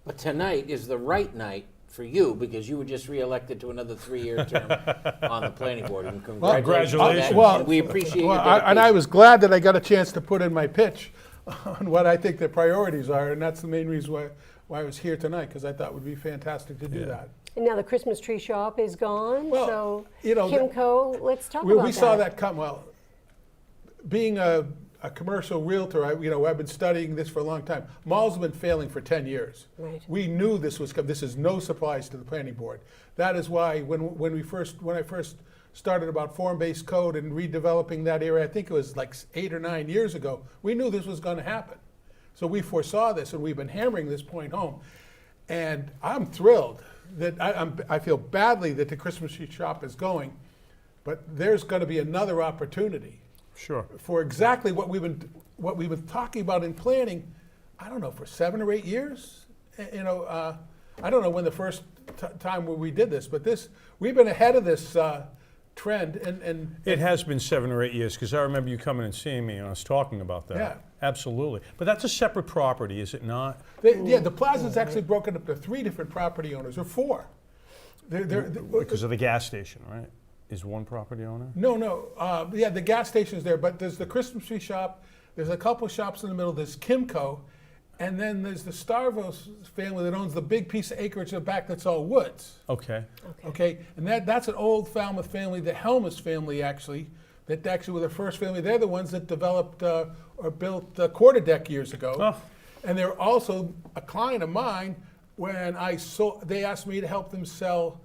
But tonight is the right night for you, because you were just re-elected to another 3-year term on the planning board. And congratulations. Well, we appreciate your and I was glad that I got a chance to put in my pitch on what I think the priorities are, and that's the main reason why I was here tonight, because I thought it would be fantastic to do that. And now the Christmas tree shop is gone, well, so Kimco, let's talk about that. We saw that come. Well, being a commercial realtor, I've been studying this for a long time. Malls have been failing for 10 years. Right. We knew this was coming. This is no surprise to the planning board. That is why when I first started about form-based code and redeveloping that area, I think it was like 8 or 9 years ago, we knew this was going to happen. So we foresaw this, and we've been hammering this point home. And I'm thrilled that I feel badly that the Christmas tree shop is going, but there's going to be another opportunity. Sure. For exactly what we've been talking about in planning, I don't know, for 7 or 8 years. I don't know when the first time when we did this, but we've been ahead of this trend. And it has been 7 or 8 years, because I remember you coming and seeing me and us talking about that. Yeah. Absolutely. But that's a separate property, is it not? The plaza's actually broken up to 3 different property owners, or 4. Because of the gas station, right? Is one property owner? No. The gas station's there, but there's the Christmas tree shop. There's a couple shops in the middle. There's Kimco, and then there's the Starvos family that owns the big piece of acreage in the back that's all woods. Okay. And that's an old Falmouth family, the Helmus family, actually, that actually were the first family. They're the ones that developed or built the quarter deck years ago. Oh. And they're also a client of mine. When they asked me to help them sell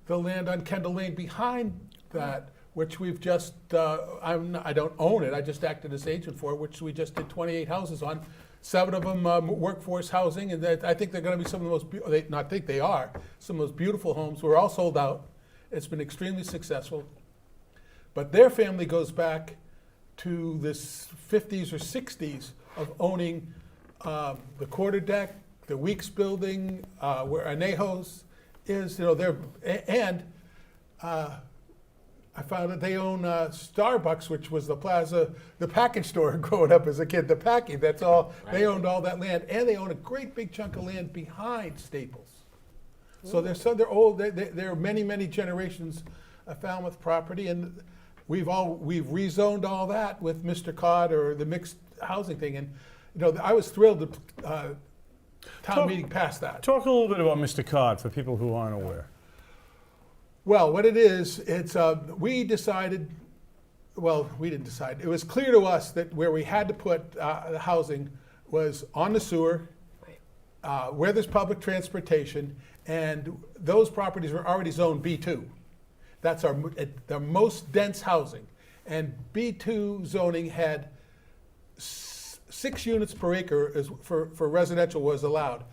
the land on Kendall Lane behind that, which we've just, I don't own it, I just acted as agent for it, which we just did 28 houses on, 7 of them workforce housing, and I think they're going to be some of the most, they are, some of the most beautiful homes. We're all sold out. It's been extremely successful. But their family goes back to the 50s or 60s of owning the quarter deck, the Weeks building, where Anejos is, I found that they own Starbucks, which was the plaza, the package store growing up as a kid, the packing, that's all, they owned all that land, and they own a great big chunk of land behind Staples. So they're old, they're many, many generations of Falmouth property, and we've rezoned all that with Mr. Cod or the mixed housing thing, and I was thrilled to town meeting passed that. Talk a little bit about Mr. Cod for people who aren't aware. Well, what it is, it's we decided. Well, we didn't decide. It was clear to us that where we had to put the housing was on the sewer, where there's public transportation, and those properties were already zoned B2. That's the most dense housing, and B2 zoning had 6 units per acre for residential was allowed.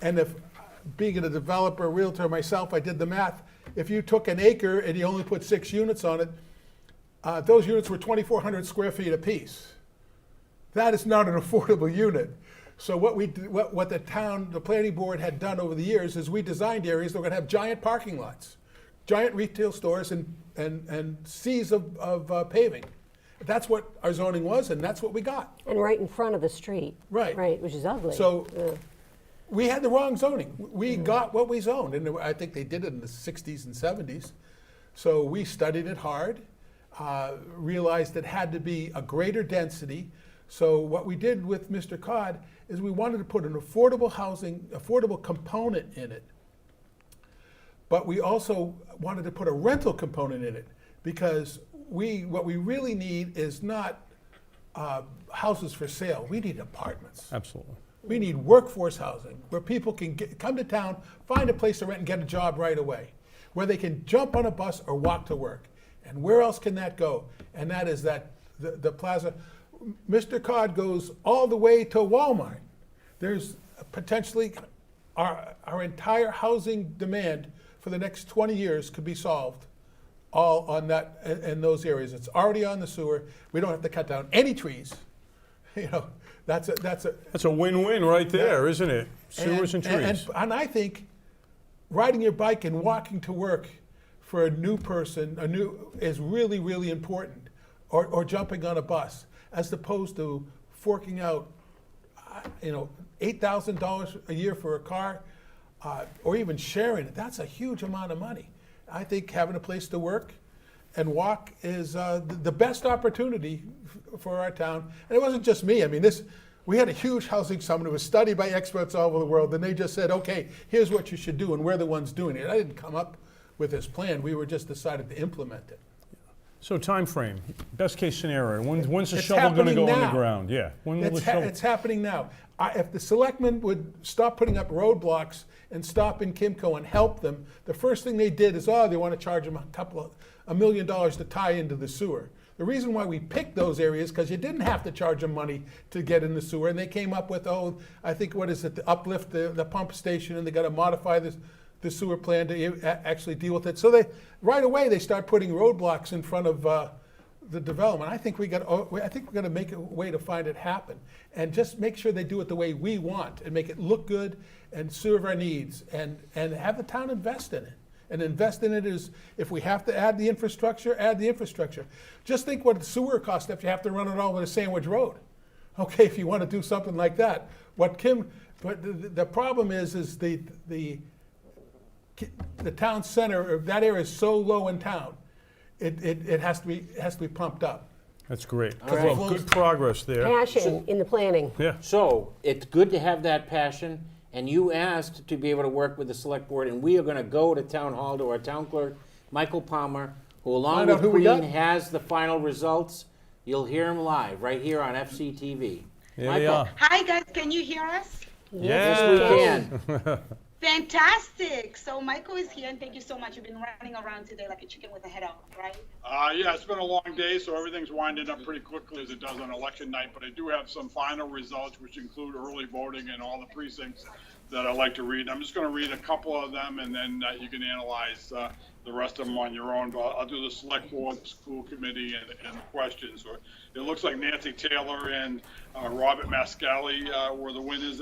And if, being a developer, realtor myself, I did the math. If you took an acre and you only put 6 units on it, those units were 2,400 square feet apiece. That is not an affordable unit. So what the planning board had done over the years is we designed areas that were going to have giant parking lots, giant retail stores, and seas of paving. That's what our zoning was, and that's what we got. And right in front of the street. Right. Right, which is ugly. So we had the wrong zoning. We got what we zoned, and I think they did it in the 60s and 70s. So we studied it hard, realized it had to be a greater density. So what we did with Mr. Cod is we wanted to put an affordable component in it. But we also wanted to put a rental component in it, because what we really need is not houses for sale. We need apartments. Absolutely. We need workforce housing where people can come to town, find a place to rent, and get a job right away, where they can jump on a bus or walk to work. And where else can that go? And that is the plaza. Mr. Cod goes all the way to Walmart. There's potentially our entire housing demand for the next 20 years could be solved all on that in those areas. It's already on the sewer. We don't have to cut down any trees. That's a win-win right there, isn't it? Sewers and trees. And I think riding your bike and walking to work for a new person, is really, really important, or jumping on a bus, as opposed to forking out, $8,000 a year for a car, or even sharing it. That's a huge amount of money. I think having a place to work and walk is the best opportunity for our town. And it wasn't just me. I mean, we had a huge housing summit. It was studied by experts all over the world, and they just said, okay, here's what you should do, and we're the ones doing it. I didn't come up with this plan. We were just decided to implement it. So time frame, best case scenario, when's the shovel going to go on the ground? Yeah, when will the shovel? It's happening now. If the selectmen would stop putting up roadblocks and stop in Kimco and help them, the first thing they did is, they want to charge them $1 million to tie into the sewer. The reason why we picked those areas, because you didn't have to charge them money to get in the sewer, and they came up with, I think, to uplift the pump station, and they got to modify the sewer plan to actually deal with it. So right away they start putting roadblocks in front of the development. I think we're going to make a way to find it happen, and just make sure they do it the way we want, and make it look good and serve our needs, and have the town invest in it. And invest in it is, if we have to add the infrastructure, add the infrastructure. Just think what the sewer costs if you have to run it all over the Sandwich Road. Okay, if you want to do something like that. But the problem is the town center, that area is so low in town, it has to be pumped up. That's great. Right. Well, good progress there. Passion in the planning. Yeah. So it's good to have that passion, and you asked to be able to work with the select board, and we are going to go to town hall to our town clerk, Michael Palmer, who along with Queen has the final results. You'll hear him live right here on FCTV. Michael. Hi guys, can you hear us? Yes, we can. Fantastic. So Michael is here, and thank you so much. You've been running around today like a chicken with a head off, right? Yeah, it's been a long day, so everything's winding up pretty quickly as it does on election night, but I do have some final results, which include early voting in all the precincts that I like to read. I'm just going to read a couple of them, and then you can analyze the rest of them on your own. But I'll do the select board, the school committee, and the questions. So it looks like Nancy Taylor and Robert Mascali were the winners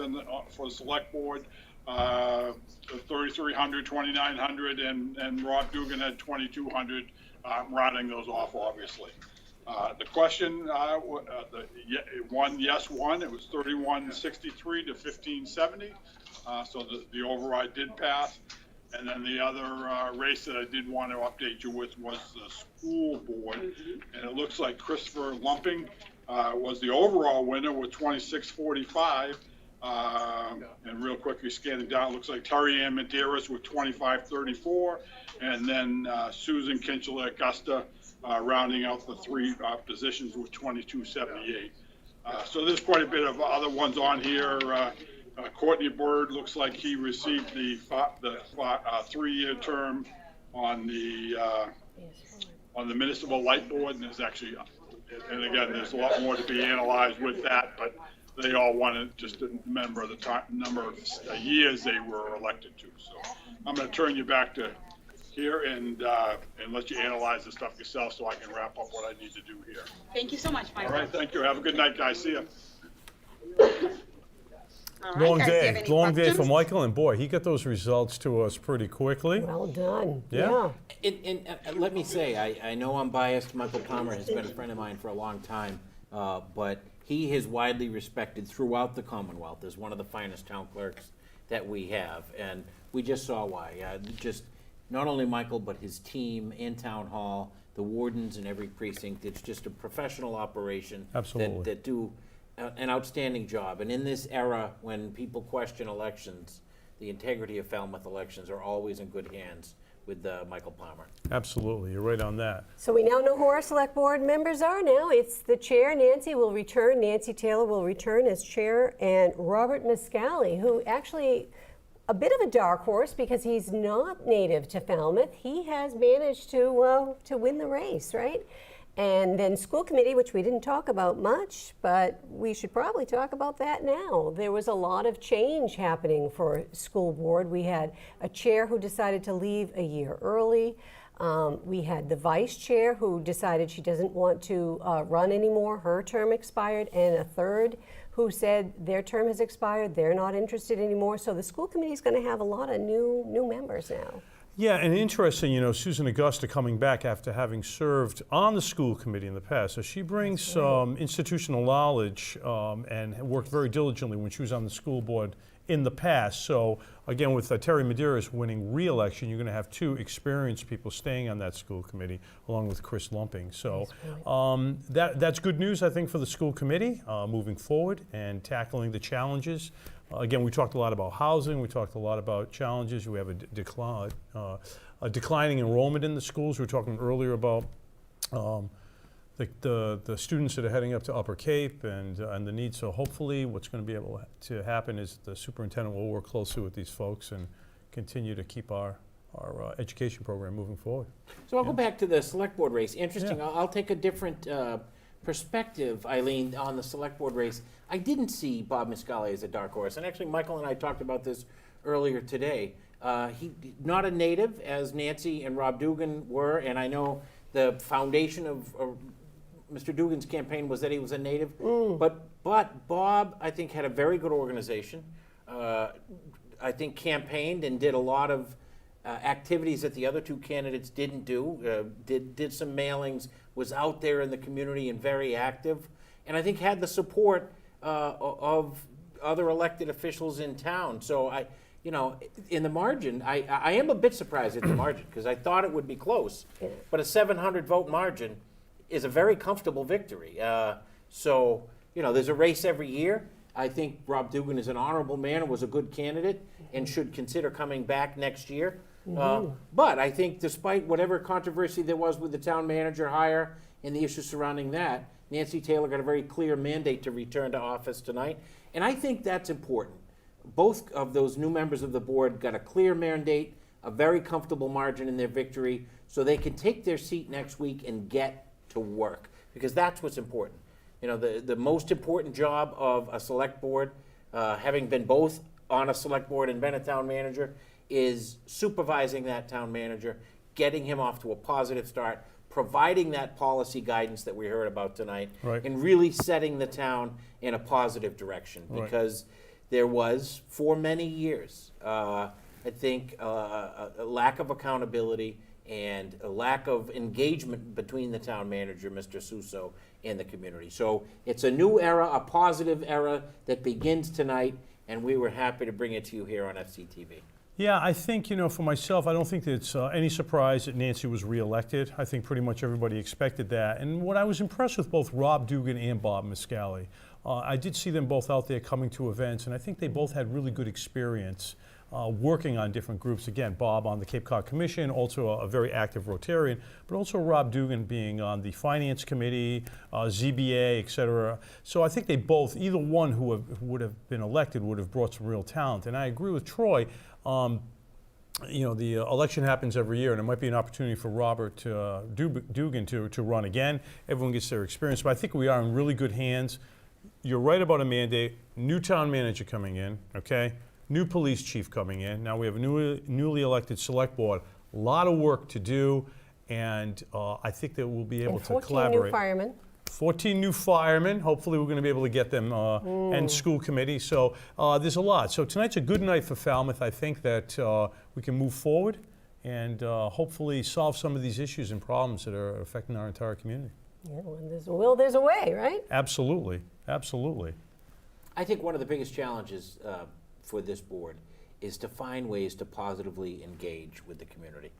for the select board. 3,300, 2,900, and Rob Dugan had 2,200, rounding those off, obviously. The question, one yes won. It was 3163 to 1570. So the override did pass. And then the other race that I did want to update you with was the school board. And it looks like Christopher Lumping was the overall winner with 2645. And real quickly scanning down, it looks like Terry Ann Medeiros with 2534. And then Susan Kinchel Augusta rounding out the three positions with 2278. So there's quite a bit of other ones on here. Courtney Bird looks like he received the 3-year term on the municipal light board, and there's actually, and again, there's a lot more to be analyzed with that, but they all wanted just to remember the number of years they were elected to. So I'm going to turn you back to here and let you analyze the stuff yourself, so I can wrap up what I need to do here. Thank you so much, Michael. All right, thank you. Have a good night, guys. See ya. All right, Long guys, do you have day, any long day for questions? Michael, and boy, he got those results to us pretty quickly. Well done. Yeah. And let me say, I know I'm biased. Michael Palmer has been a friend of mine for a long time, but he is widely respected throughout the Commonwealth as one of the finest town clerks that we have, and we just saw why. Just not only Michael, but his team in Town Hall, the wardens in every precinct. It's just a professional operation. Absolutely. That do an outstanding job. And in this era, when people question elections, the integrity of Falmouth elections are always in good hands with Michael Palmer. Absolutely, you're right on that. So we now know who our select board members are now. It's the chair, Nancy will return, Nancy Taylor will return as chair, and Robert Mascali, who actually, a bit of a dark horse because he's not native to Falmouth. He has managed to win the race, right? And then school committee, which we didn't talk about much, but we should probably talk about that now. There was a lot of change happening for school board. We had a chair who decided to leave a year early. We had the vice chair who decided she doesn't want to run anymore. Her term expired, and a third who said their term has expired. They're not interested anymore. So the school committee is going to have a lot of new members now. Yeah, and interesting, you know, Susan Augusta coming back after having served on the school committee in the past. So she brings some institutional knowledge and worked very diligently when she was on the school board in the past. So again, with Terry Medeiros winning re-election, you're going to have two experienced people staying on that school committee, along with Chris Lumping. So that's good news, I think, for the school committee moving forward and tackling the challenges. Again, we talked a lot about housing. We talked a lot about challenges. We have a declining enrollment in the schools. We were talking earlier about the students that are heading up to Upper Cape and the need. So hopefully what's going to be able to happen is the superintendent will work closely with these folks and continue to keep our education program moving forward. So I'll go back to the select board race. Interesting. I'll take a different perspective, Eileen, on the select board race. I didn't see Bob Mascali as a dark horse, and actually Michael and I talked about this earlier today. He not a native, as Nancy and Rob Dugan were, and I know the foundation of Mr. Dugan's campaign was that he was a native, but Bob, I think, had a very good organization. I think campaigned and did a lot of activities that the other two candidates didn't do, did some mailings, was out there in the community and very active, and I think had the support of other elected officials in town. So in the margin, I am a bit surprised at the margin because I thought it would be close, but a 700 vote margin is a very comfortable victory. So there's a race every year. I think Rob Dugan is an honorable man and was a good candidate and should consider coming back next year. But I think despite whatever controversy there was with the town manager hire and the issues surrounding that, Nancy Taylor got a very clear mandate to return to office tonight. And I think that's important. Both of those new members of the board got a clear mandate, a very comfortable margin in their victory, so they can take their seat next week and get to work, because that's what's important. The most important job of a select board, having been both on a select board and been a town manager is supervising that town manager, getting him off to a positive start, providing that policy guidance that we heard about tonight, Right. and really setting the town in a positive direction. Right. Because there was, for many years, I think, a lack of accountability and a lack of engagement between the town manager, Mr. Suso, and the community. So it's a new era, a positive era that begins tonight, and we were happy to bring it to you here on FCTV. Yeah, I think, for myself, I don't think that it's any surprise that Nancy was reelected. I think pretty much everybody expected that. And what I was impressed with both Rob Dugan and Bob Miscali, I did see them both out there coming to events, and I think they both had really good experience working on different groups. Again, Bob on the Cape Cod Commission, also a very active Rotarian, but also Rob Dugan being on the Finance Committee, ZBA, et cetera. So I think they both, either one who would have been elected would have brought some real talent. And I agree with Troy. The election happens every year, and it might be an opportunity for Robert Dugan to run again. Everyone gets their experience, but I think we are in really good hands. You're right about a mandate. New town manager coming in, okay? New police chief coming in. Now we have a newly elected select board. A lot of work to do, and I think that we'll be able to collaborate. 14 new firemen. 14 new firemen. Hopefully we're going to be able to get them, and school committee. So there's a lot. So tonight's a good night for Falmouth. I think that we can move forward and hopefully solve some of these issues and problems that are affecting our entire community. Yeah, when there's a will, there's a way, right? Absolutely. Absolutely. I think one of the biggest challenges for this board is to find ways to positively engage with the community.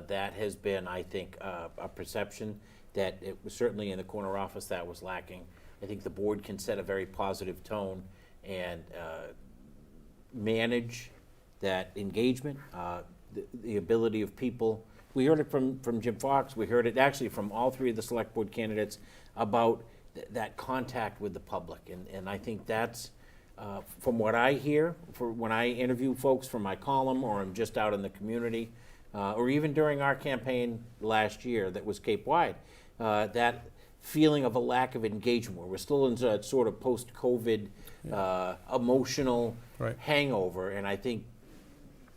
That has been, I think, a perception that it was certainly in the corner office that was lacking. I think the board can set a very positive tone and manage that engagement, the ability of people. We heard it from Jim Fox. We heard it actually from all three of the select board candidates about that contact with the public. And I think that's, from what I hear, for when I interview folks from my column or I'm just out in the community, or even during our campaign last year that was Cape Wide, that feeling of a lack of engagement, where we're still in that sort of post-COVID emotional hangover. And I think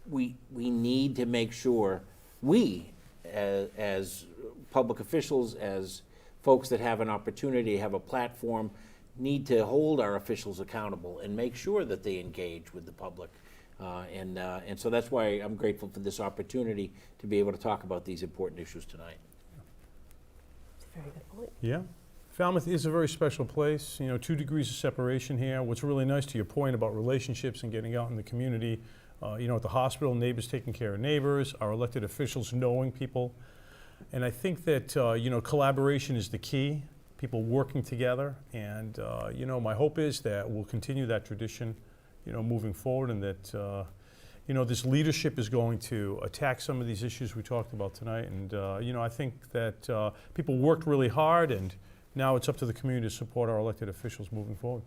we need to make sure we, as public officials, as folks that have an opportunity, have a platform, need to hold our officials accountable and make sure that they engage with the public. And so that's why I'm grateful for this opportunity to be able to talk about these important issues tonight. That's a very good point. Yeah. Falmouth is a very special place. 2 degrees of separation here. What's really nice, to your point about relationships and getting out in the community, at the hospital, neighbors taking care of neighbors, our elected officials knowing people. And I think that, collaboration is the key, people working together. And, my hope is that we'll continue that tradition, moving forward, and that, this leadership is going to attack some of these issues we talked about tonight. And, I think that people worked really hard, and now it's up to the community to support our elected officials moving forward.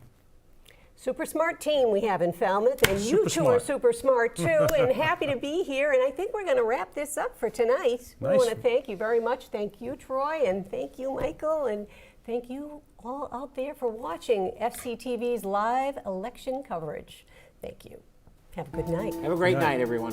Super smart team we have in Falmouth, and you two are super smart too, and happy to be here. And I think we're going to wrap this up for tonight. We want to thank you very much. Thank you, Troy, and thank you, Michael, and thank you all out there for watching FCTV's live election coverage. Thank you. Have a good night. Have a great night, everyone.